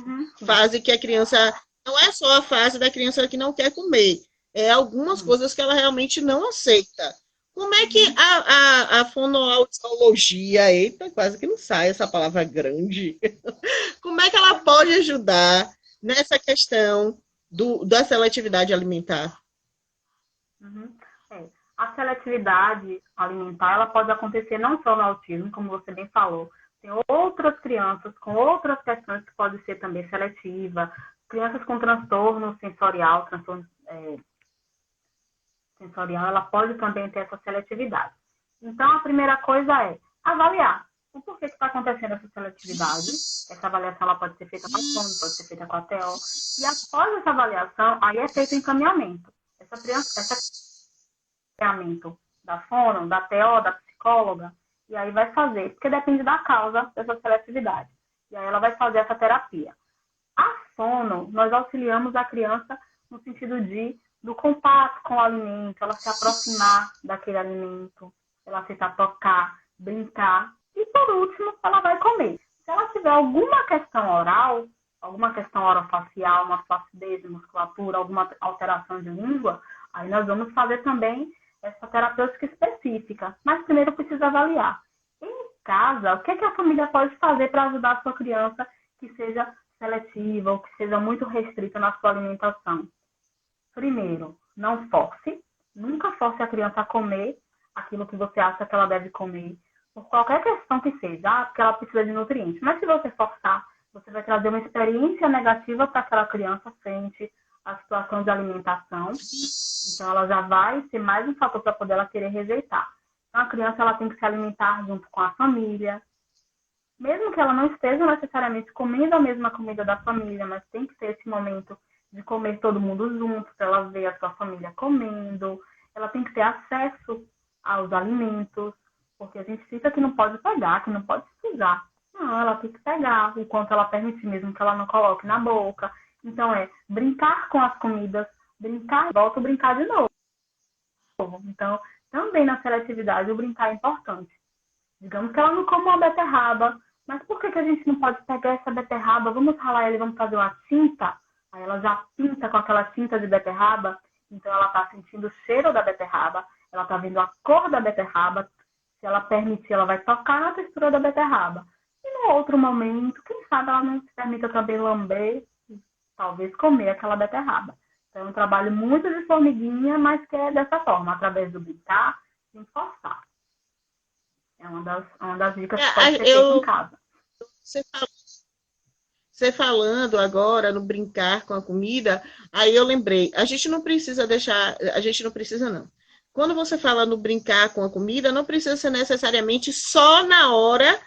fase que a criança, não é só a fase da criança que não quer comer, é algumas coisas que ela realmente não aceita. Como é que a fonoaudiologia, eita, quase que não sai essa palavra grande, como é que ela pode ajudar nessa questão da seletividade alimentar? A seletividade alimentar ela pode acontecer não só no autismo, como você bem falou. Tem outras crianças com outras questões que podem ser também seletiva. Crianças com transtorno sensorial, sensorial, ela pode também ter essa seletividade. Então, a primeira coisa é avaliar o porquê que está acontecendo essa seletividade. Essa avaliação ela pode ser feita com a fono, pode ser feita com a TO. E após essa avaliação, aí é feito o encaminhamento. Esse encaminhamento da fono, da TO, da psicóloga, e aí vai fazer, porque depende da causa dessa seletividade. E aí ela vai fazer essa terapia. A fono, nós auxiliamos a criança no sentido do contato com o alimento, ela se aproximar daquele alimento, ela aceitar tocar, brincar, e por último, ela vai comer. Se ela tiver alguma questão oral, alguma questão orofacial, uma flacidez de musculatura, alguma alteração de língua, aí nós vamos fazer também essa terapêutica específica. Mas primeiro precisa avaliar. Em casa, o que a família pode fazer para ajudar a sua criança que seja seletiva ou que seja muito restrita na sua alimentação? Primeiro, não force. Nunca force a criança a comer aquilo que você acha que ela deve comer, por qualquer questão que seja. Porque ela precisa de nutrientes. Mas se você forçar, você vai trazer uma experiência negativa para aquela criança frente à situação de alimentação. Então, ela já vai ser mais um fator para poder ela querer rejeitar. Então, a criança ela tem que se alimentar junto com a família. Mesmo que ela não esteja necessariamente comendo a mesma comida da família, mas tem que ter esse momento de comer todo mundo junto, para ela ver a sua família comendo. Ela tem que ter acesso aos alimentos, porque a gente fica que não pode pegar, que não pode sujar. Não, ela tem que pegar o quanto ela permitir, mesmo que ela não coloque na boca. Então, brincar com as comidas, brincar, volta a brincar de novo. Então, também na seletividade, o brincar é importante. Digamos que ela não come uma beterraba, mas por que a gente não pode pegar essa beterraba, vamos ralar ela e vamos fazer uma tinta? Aí ela já pinta com aquela tinta de beterraba, então ela está sentindo o cheiro da beterraba, ela está vendo a cor da beterraba, se ela permitir, ela vai tocar na textura da beterraba. E no outro momento, quem sabe ela não se permita também lamber, talvez comer aquela beterraba. Então é um trabalho muito de formiguinha, mas que é dessa forma, através do brincar, sem forçar. É uma das dicas que pode ser feita em casa. Você falando agora no brincar com a comida, aí eu lembrei, a gente não precisa deixar, a gente não precisa não. Quando você fala no brincar com a comida, não precisa ser necessariamente só na hora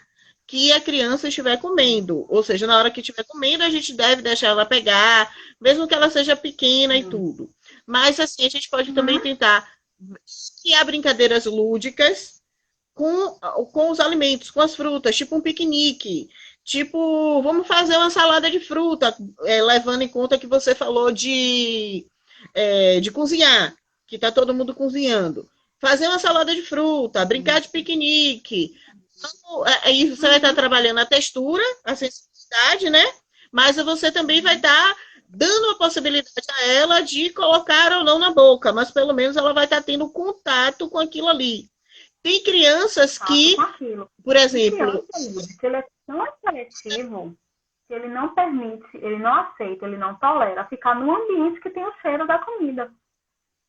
que a criança estiver comendo. Ou seja, na hora que estiver comendo, a gente deve deixar ela pegar, mesmo que ela seja pequena e tudo. Mas assim, a gente pode também tentar criar brincadeiras lúdicas com os alimentos, com as frutas, tipo um piquenique. Tipo, vamos fazer uma salada de fruta, levando em conta que você falou de cozinhar, que está todo mundo cozinhando. Fazer uma salada de fruta, brincar de piquenique. Aí você vai estar trabalhando a textura, a sensibilidade, né? Mas você também vai estar dando a possibilidade a ela de colocar ou não na boca, mas pelo menos ela vai estar tendo contato com aquilo ali. Tem crianças que, por exemplo... Se ele é tão seletivo que ele não permite, ele não aceita, ele não tolera ficar num ambiente que tem o cheiro da comida.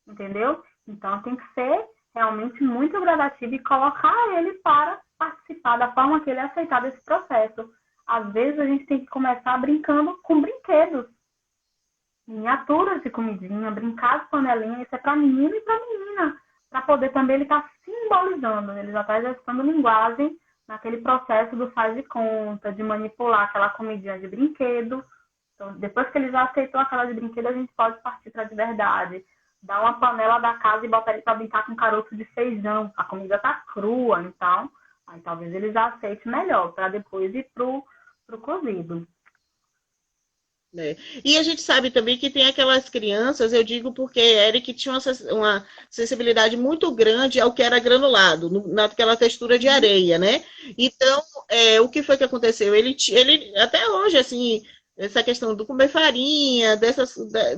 Entendeu? Então tem que ser realmente muito gradativo e colocar ele para participar da forma que ele aceitar desse processo. Às vezes a gente tem que começar brincando com brinquedos, miniaturas de comidinha, brincar de panelinha, isso é para menino e para menina, para poder também ele estar simbolizando, ele já está exercitando linguagem naquele processo do faz de conta, de manipular aquela comidinha de brinquedo. Então, depois que ele já aceitou aquela de brinquedo, a gente pode partir para de verdade. Dar uma panela da casa e botar ele para brincar com caroço de feijão. A comida está crua, então, aí talvez ele já aceite melhor, para depois ir pro cozido. E a gente sabe também que tem aquelas crianças, eu digo porque Eric tinha uma sensibilidade muito grande ao que era granulado, naquela textura de areia, né? Então, o que foi que aconteceu? Ele até hoje, assim, essa questão do comer farinha,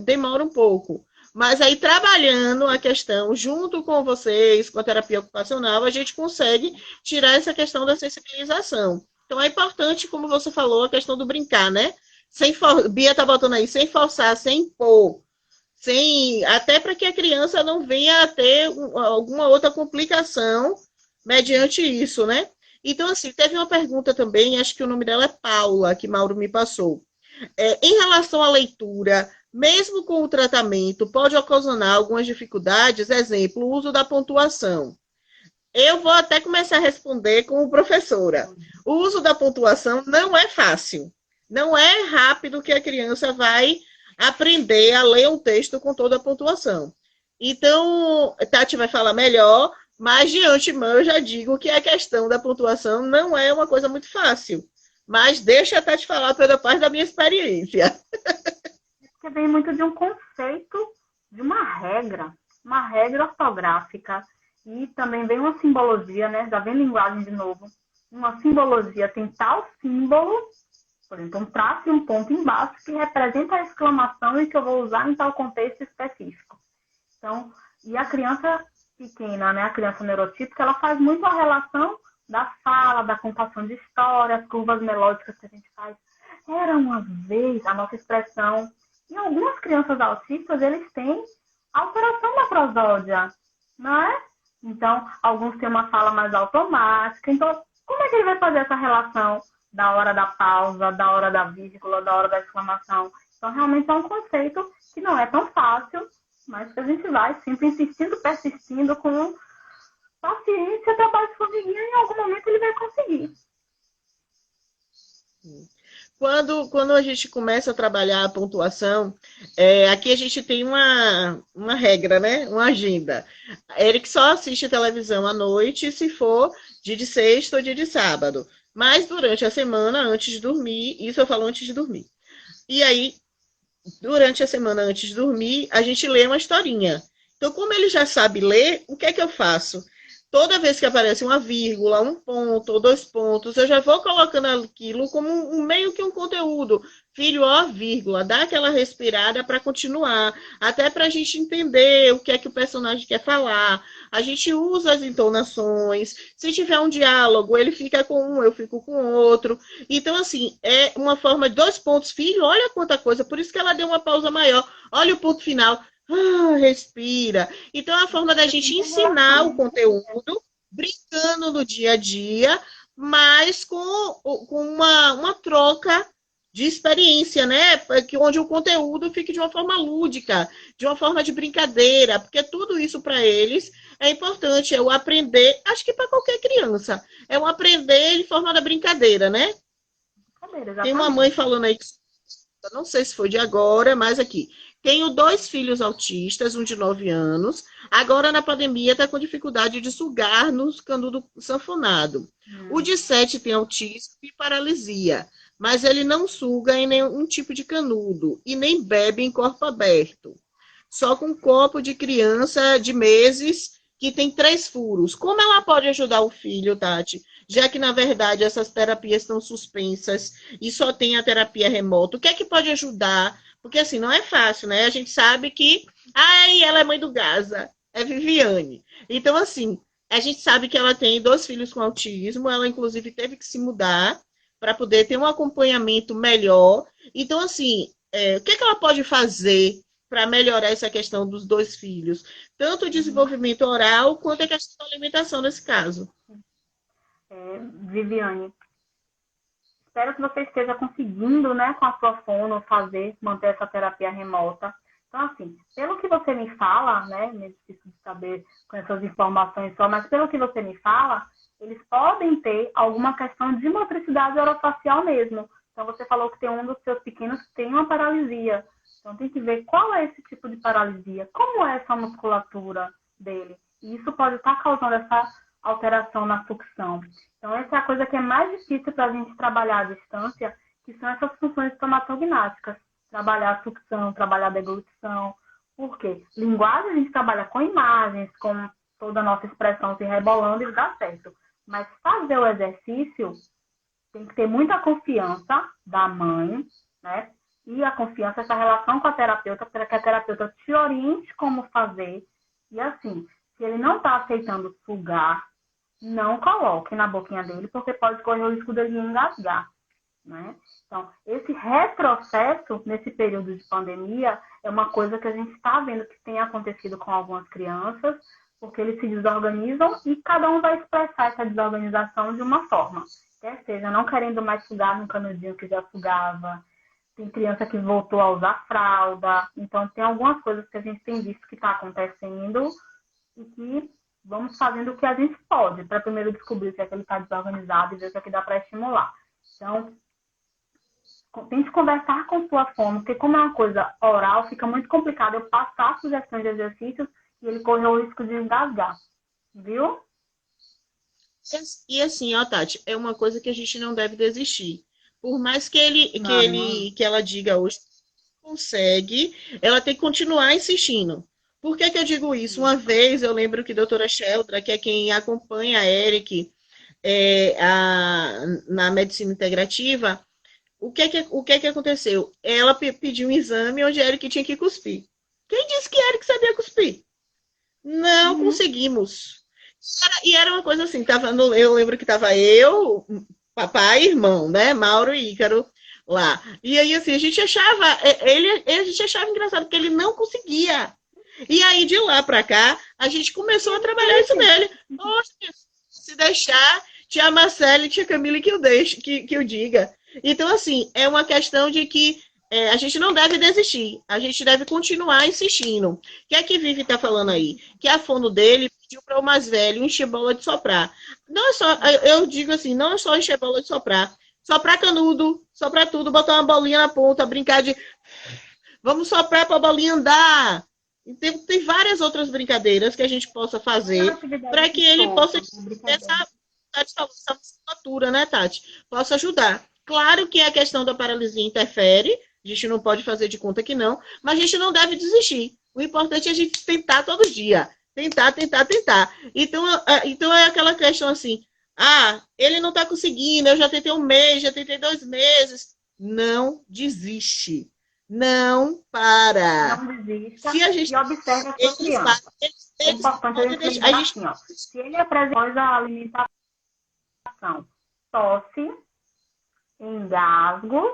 demora um pouco. Mas aí, trabalhando a questão junto com vocês, com a terapia ocupacional, a gente consegue tirar essa questão da sensibilização. Então, é importante, como você falou, a questão do brincar, né? Bia tá botando aí, sem forçar, sem impor, até para que a criança não venha a ter alguma outra complicação mediante isso, né? Então, assim, teve uma pergunta também, acho que o nome dela é Paula, que Mauro me passou. Em relação à leitura, mesmo com o tratamento, pode ocasionar algumas dificuldades, exemplo, o uso da pontuação. Eu vou até começar a responder como professora. O uso da pontuação não é fácil. Não é rápido que a criança vai aprender a ler um texto com toda a pontuação. Então, Tati vai falar melhor, mas de antemão eu já digo que a questão da pontuação não é uma coisa muito fácil. Mas deixa a Tati falar pela parte da minha experiência. Porque vem muito de um conceito, de uma regra ortográfica, e também vem uma simbologia, né? Já vem linguagem de novo. Uma simbologia tem tal símbolo, por exemplo, um traço e um ponto embaixo que representa a exclamação e que eu vou usar em tal contexto específico. Então, e a criança pequena, né, a criança neurotípica, ela faz muito a relação da fala, da contação de histórias, curvas melódicas que a gente faz. Era uma vez a nossa expressão. E algumas crianças autistas, eles têm alteração da prosódia, não é? Então, alguns têm uma fala mais automática. Então, como é que ele vai fazer essa relação da hora da pausa, da hora da vírgula, da hora da exclamação. Então, realmente é um conceito que não é tão fácil, mas que a gente vai sempre insistindo, persistindo com paciência, trabalho de formiguinha, e em algum momento ele vai conseguir. Quando a gente começa a trabalhar a pontuação, aqui a gente tem uma regra, né? Uma agenda. Eric só assiste televisão à noite se for dia de sexta ou dia de sábado. Mas durante a semana, antes de dormir, isso eu falo antes de dormir. E aí, durante a semana antes de dormir, a gente lê uma historinha. Então, como ele já sabe ler, o que é que eu faço? Toda vez que aparece uma vírgula, um ponto ou 2 pontos, eu já vou colocando aquilo como meio que um conteúdo. Filho, ó, vírgula, dá aquela respirada para continuar, até para a gente entender o que é que o personagem quer falar. A gente usa as entonações. Se tiver um diálogo, ele fica com um, eu fico com outro. Então, assim, é uma forma de 2 pontos. Filho, olha quanta coisa. Por isso que ela deu uma pausa maior. Olha o ponto final. Respira. Então, é a forma da gente ensinar o conteúdo, brincando no dia a dia, mas com uma troca de experiência, né? Onde o conteúdo fique de uma forma lúdica, de uma forma de brincadeira, porque tudo isso para eles é importante, é o aprender, acho que para qualquer criança, é o aprender em forma da brincadeira, né? Tem uma mãe falando aí, não sei se foi de agora, mas aqui. Tenho 2 filhos autistas, um de 9 anos. Agora, na pandemia, está com dificuldade de sugar no canudo sanfonado. O de 7 tem autismo e paralisia, mas ele não suga em nenhum tipo de canudo e nem bebe em corpo aberto. Só com um copo de criança de meses que tem 3 furos. Como ela pode ajudar o filho, Tati? Já que, na verdade, essas terapias estão suspensas e só tem a terapia remota. O que é que pode ajudar? Porque, assim, não é fácil, né? A gente sabe que... ela é mãe do Gaza. É Viviane. Então, assim, a gente sabe que ela tem 2 filhos com autismo. Ela, inclusive, teve que se mudar para poder ter um acompanhamento melhor. Então, assim, o que ela pode fazer para melhorar essa questão dos 2 filhos? Tanto o desenvolvimento oral, quanto a questão da alimentação, nesse caso. Viviane, espero que você esteja conseguindo, né, com a sua fono, manter essa terapia remota. Então, assim, pelo que você me fala, né, me difícil de saber com essas informações só, mas pelo que você me fala, eles podem ter alguma questão de motricidade orofacial mesmo. Então, você falou que tem um dos seus pequenos que tem uma paralisia. Então, tem que ver qual é esse tipo de paralisia, como é essa musculatura dele. E isso pode estar causando essa alteração na sucção. Então, essa é a coisa que é mais difícil para a gente trabalhar à distância, que são essas funções estomatognáticas. Trabalhar a sucção, trabalhar a deglutição. Por quê? Linguagem a gente trabalha com imagens, com toda a nossa expressão se rebolando e dá certo. Mas fazer o exercício tem que ter muita confiança da mãe, né? E a confiança, essa relação com a terapeuta, para que a terapeuta te oriente como fazer. E assim, se ele não está aceitando sugar, não coloque na boquinha dele, porque pode correr o risco dele engasgar, né? Então, esse retrocesso nesse período de pandemia é uma coisa que a gente está vendo que tem acontecido com algumas crianças, porque eles se desorganizam e cada um vai expressar essa desorganização de uma forma. Quer seja, não querendo mais sugar no canudinho que já sugava. Tem criança que voltou a usar fralda. Então, tem algumas coisas que a gente tem visto que está acontecendo e que vamos fazendo o que a gente pode para primeiro descobrir se é que ele está desorganizado e ver se é que dá para estimular. Então, tente conversar com sua fono, porque como é uma coisa oral, fica muito complicado eu passar sugestões de exercícios e ele correr o risco de engasgar. Viu? E assim, ó, Tati, é uma coisa que a gente não deve desistir. Por mais que ela diga hoje consegue, ela tem que continuar insistindo. Por que eu digo isso? Uma vez eu lembro que a doutora Sheldra, que é quem acompanha a Eric na medicina integrativa, o que que aconteceu? Ela pediu um exame onde a Eric tinha que cuspir. Quem disse que Eric sabia cuspir? Não conseguimos. E era uma coisa assim, eu lembro que estava eu, papai e irmão, né? Mauro e Ícaro lá. E aí, assim, a gente achava engraçado, porque ele não conseguia. E aí, de lá para cá, a gente começou a trabalhar isso nele. Nossa, se deixar, tia Marcele, tia Camille que eu deixo, que eu diga. Então, assim, é uma questão de que a gente não deve desistir, a gente deve continuar insistindo. O que é que Vivi está falando aí? Que a fono dele pediu para o mais velho encher bola de soprar. Não é só, eu digo assim, não é só encher bola de soprar. Soprar canudo, soprar tudo, botar uma bolinha na ponta, brincar de... Vamos soprar para a bolinha andar. Tem várias outras brincadeiras que a gente possa fazer para que ele possa essa musculatura, né, Tati? Possa ajudar. Claro que a questão da paralisia interfere, a gente não pode fazer de conta que não, mas a gente não deve desistir. O importante é a gente tentar todo dia. Tentar. Então é aquela questão assim, ele não está conseguindo, eu já tentei 1 mês, já tentei 2 meses. Não desiste. Não para. Não desista Se a gente, e observe a sua criança. É importante a gente lembrar assim, ó. Se ele apresenta a alimentação, tosse, engasgos,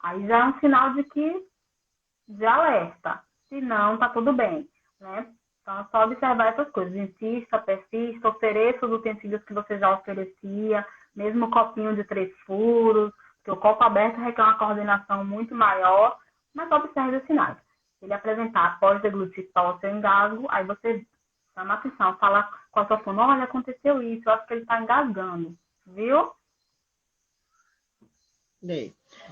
aí já é um sinal de alerta. Se não, tá tudo bem, né? Então é só observar essas coisas. Insista, persista, ofereça os utensílios que você já oferecia, mesmo o copinho de 3 furos, porque o copo aberto requer uma coordenação muito maior, mas observe os sinais. Se ele apresentar após deglutir tosse ou engasgo, aí você chama atenção, fala com a sua fono, olha, aconteceu isso, eu acho que ele está engasgando, viu?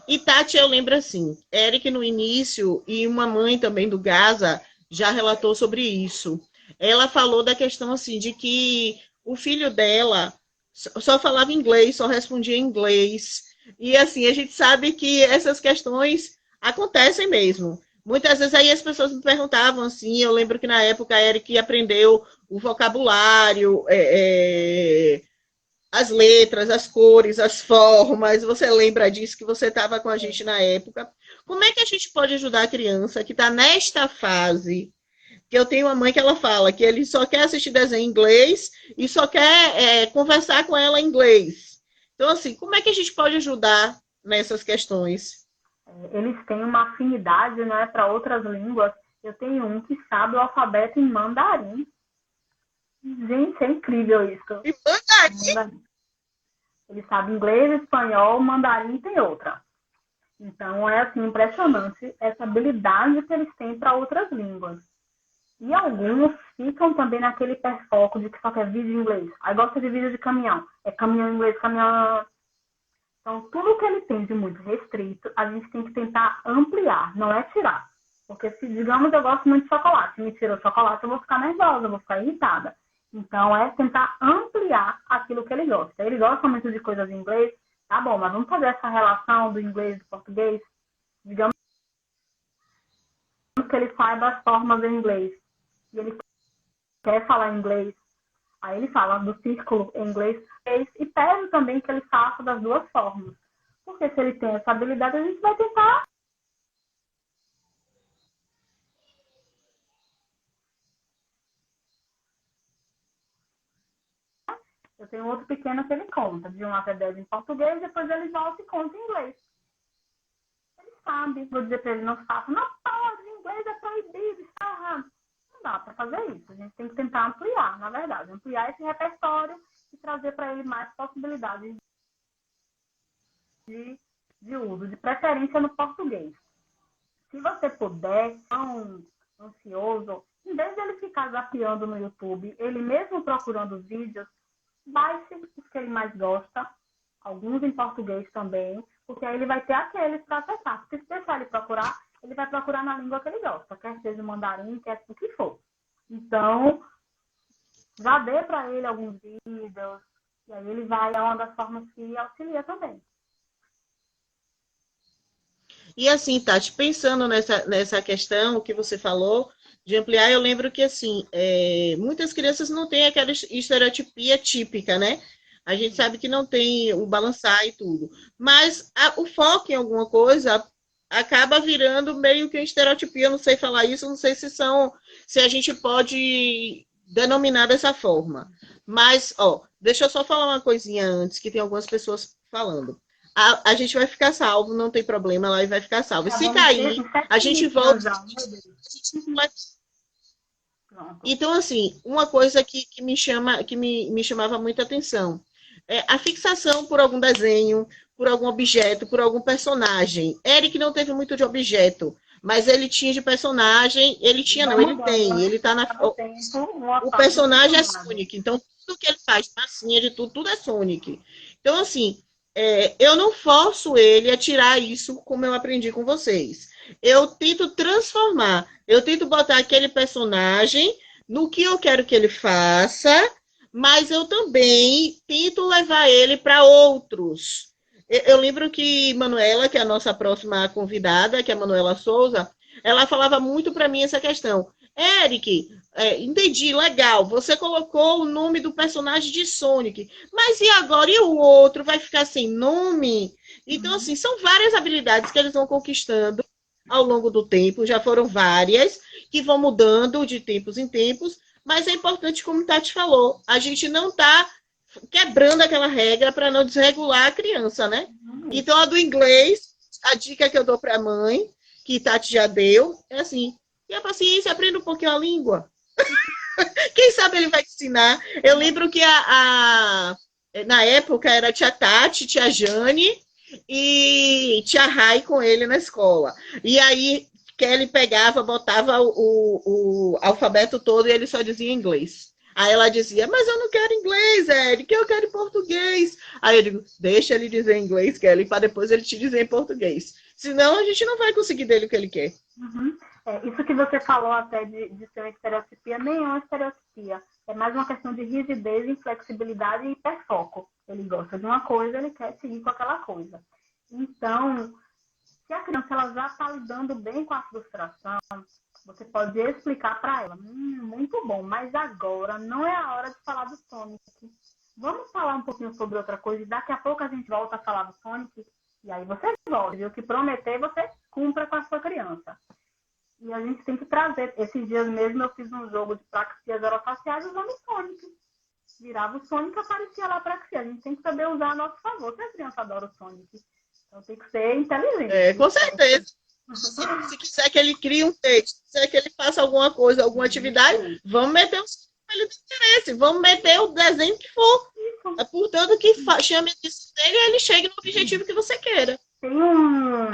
E Tati, eu lembro assim, Eric no início e uma mãe também do Gaza já relatou sobre isso. Ela falou da questão assim de que o filho dela só falava inglês, só respondia em inglês. E assim, a gente sabe que essas questões acontecem mesmo. Muitas vezes aí as pessoas me perguntavam assim, eu lembro que na época a Eric aprendeu o vocabulário, as letras, as cores, as formas. Você lembra disso que você estava com a gente na época? Como é que a gente pode ajudar a criança que está nesta fase? Que eu tenho uma mãe que ela fala que ele só quer assistir desenho em inglês e só quer conversar com ela em inglês. Então, assim, como é que a gente pode ajudar nessas questões? Eles têm uma afinidade, né, para outras línguas. Eu tenho um que sabe o alfabeto em mandarim. Gente, é incrível isso. E mandarim? Ele sabe inglês, espanhol, mandarim tem outra. Então, é assim, impressionante essa habilidade que eles têm para outras línguas. E alguns ficam também naquele hiperfoco de que só quer vídeo em inglês. Aí gosta de vídeo de caminhão. É caminhão em inglês, caminhão... Então, tudo que ele tem de muito restrito, a gente tem que tentar ampliar, não é tirar. Porque se, digamos, eu gosto muito de chocolate, me tira o chocolate, eu vou ficar nervosa, eu vou ficar irritada. Então, é tentar ampliar aquilo que ele gosta. Ele gosta muito de coisas em inglês, tá bom, mas vamos fazer essa relação do inglês e do português? Digamos que ele saiba as formas em inglês. E ele quer falar inglês. Aí ele fala do círculo em inglês e pede também que ele faça das duas formas. Porque se ele tem essa habilidade, a gente vai tentar. Eu tenho outro pequeno que ele conta, de 1 até 10 em português, depois ele volta e conta em inglês. Ele sabe. Vou dizer para ele, não faça. Não pode, inglês é proibido, está errado. Não dá para fazer isso. A gente tem que tentar ampliar, na verdade. Ampliar esse repertório e trazer para ele mais possibilidades de uso, de preferência no português. Se você puder, tão ansioso, em vez de ele ficar zapeando no YouTube, ele mesmo procurando vídeos, baixe os que ele mais gosta, alguns em português também, porque aí ele vai ter aqueles para acessar. Porque se deixar ele procurar, ele vai procurar na língua que ele gosta, quer seja mandarim, quer o que for. Então, já dê para ele alguns vídeos, e aí ele vai, é uma das formas que auxilia também. E assim, Tati, pensando nessa questão que você falou de ampliar, eu lembro que assim, muitas crianças não têm aquela estereotipia típica, né? A gente sabe que não tem o balançar e tudo. Mas o foco em alguma coisa acaba virando meio que uma estereotipia. Eu não sei falar isso, não sei se a gente pode denominar dessa forma. Mas, deixa eu só falar uma coisinha antes, que tem algumas pessoas falando. A gente vai ficar salvo, não tem problema, ela vai ficar salva. Se cair, a gente volta. Pronto. Então, assim, uma coisa que me chamava muita atenção é a fixação por algum desenho, por algum objeto, por algum personagem. Eric não teve muito de objeto, mas ele tinha de personagem, ele tinha, Vai não, ele mudando, tem, né? ele tá na. Cada tempo, uma O parte do personagem é personagem. Sonic, então tudo que ele faz, massinha de tudo, tudo é Sonic. Então, assim, eu não forço ele a tirar isso como eu aprendi com vocês. Eu tento transformar, eu tento botar aquele personagem no que eu quero que ele faça, mas eu também tento levar ele para outros. Eu lembro que Manuela, que é a nossa próxima convidada, que é a Manuela Souza, ela falava muito para mim essa questão. Eric, entendi, legal. Você colocou o nome do personagem de Sonic, mas e agora? E o outro vai ficar sem nome? Então, assim, são várias habilidades que eles vão conquistando ao longo do tempo, já foram várias, que vão mudando de tempos em tempos, mas é importante, como Tati falou, a gente não está quebrando aquela regra para não desregular a criança, né? Então, a do inglês, a dica que eu dou para a mãe, que Tati já deu, é assim, tenha paciência, aprenda um pouquinho a língua. Quem sabe ele vai te ensinar. Eu lembro que na época era tia Tati, tia Jane e tia Rai com ele na escola. E aí Kelly pegava, botava o alfabeto todo e ele só dizia inglês. Aí ela dizia, mas eu não quero inglês, Eric, eu quero português. Aí eu digo, deixa ele dizer inglês, Kelly, para depois ele te dizer em português. Senão a gente não vai conseguir dele o que ele quer. Uhum. Isso que você falou até de ser uma estereotipia, nem é uma estereotipia. É mais uma questão de rigidez, inflexibilidade e hiperfoco. Ele gosta de uma coisa, ele quer seguir com aquela coisa. Então, se a criança ela já está lidando bem com a frustração, você pode explicar para ela, muito bom, mas agora não é a hora de falar do Sonic. Vamos falar um pouquinho sobre outra coisa e daqui a pouco a gente volta a falar do Sonic e aí você volta, viu? O que prometer, você cumpra com a sua criança. E a gente tem que trazer. Esses dias mesmo eu fiz um jogo de praxias orofaciais usando o Sonic. Virava o Sonic e aparecia lá a praxia. A gente tem que saber usar a nosso favor. Se a criança adora o Sonic, então tem que ser inteligente. Com certeza. Se quiser que ele crie um texto, se quiser que ele faça alguma coisa, alguma atividade, vamos meter o ele de interesse, vamos meter o desenho que for. Portanto, que chame isso dele e ele chegue no objetivo que você queira.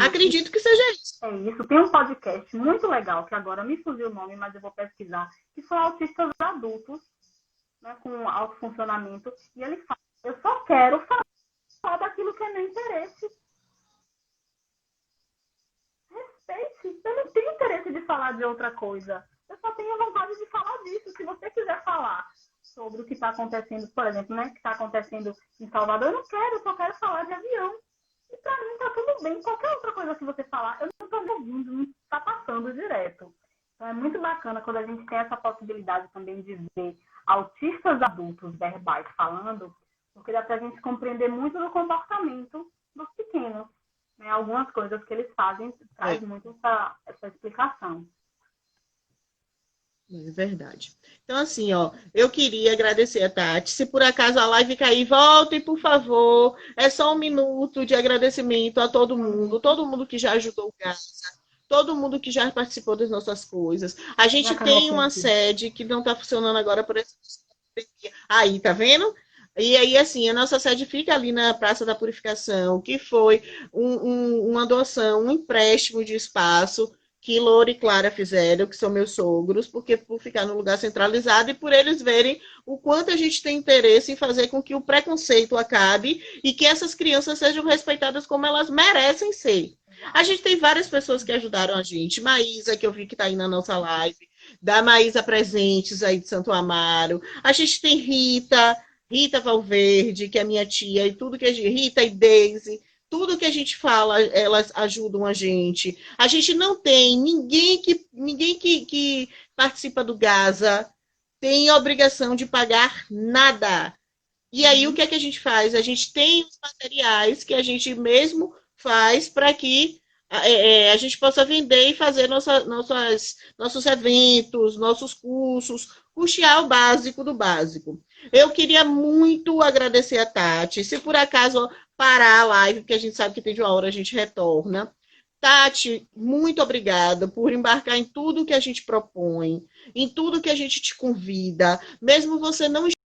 Acredito que seja isso. É isso. Tem um podcast muito legal, que agora me fugiu o nome, mas eu vou pesquisar, que são autistas adultos, né, com alto funcionamento, e ele fala, eu só quero falar daquilo que é meu interesse. Respeite. Eu não tenho interesse de falar de outra coisa. Eu só tenho vontade de falar disso. Se você quiser falar sobre o que está acontecendo, por exemplo, né, que está acontecendo em Salvador, eu não quero, eu só quero falar de avião. E para mim tá tudo bem. Qualquer outra coisa que você falar, eu não estou me ouvindo, não está passando direto. Então é muito bacana quando a gente tem essa possibilidade também de ver autistas adultos verbais falando, porque dá para a gente compreender muito do comportamento dos pequenos. Né? Algumas coisas que eles fazem traz muito essa explicação. É verdade. Então, assim, eu queria agradecer a Tati. Se por acaso a live cair, voltem, por favor. É só um minuto de agradecimento a todo mundo que já ajudou o Gaza, todo mundo que já participou das nossas coisas. A gente tem uma sede que não está funcionando agora por essa pandemia. Aí, tá vendo? E aí, assim, a nossa sede fica ali na Praça da Purificação, que foi uma doação, um empréstimo de espaço que Loura e Clara fizeram, que são meus sogros, porque por ficar no lugar centralizado e por eles verem o quanto a gente tem interesse em fazer com que o preconceito acabe e que essas crianças sejam respeitadas como elas merecem ser. A gente tem várias pessoas que ajudaram a gente. Maísa, que eu vi que está aí na nossa live, da Maísa Presentes aí de Santo Amaro. A gente tem Rita Valverde, que é minha tia, e tudo que Rita e Deise. Tudo que a gente fala, elas ajudam a gente. A gente não tem ninguém que participa do Gaza tem obrigação de pagar nada. E aí, o que é que a gente faz? A gente tem os materiais que a gente mesmo faz para que a gente possa vender e fazer nossos eventos, nossos cursos, custear o básico do básico. Eu queria muito agradecer a Tati. Se por acaso parar a live, porque a gente sabe que tem de uma hora a gente retorna. Tati, muito obrigada por embarcar em tudo que a gente propõe. em tudo que a gente te convida, mesmo você não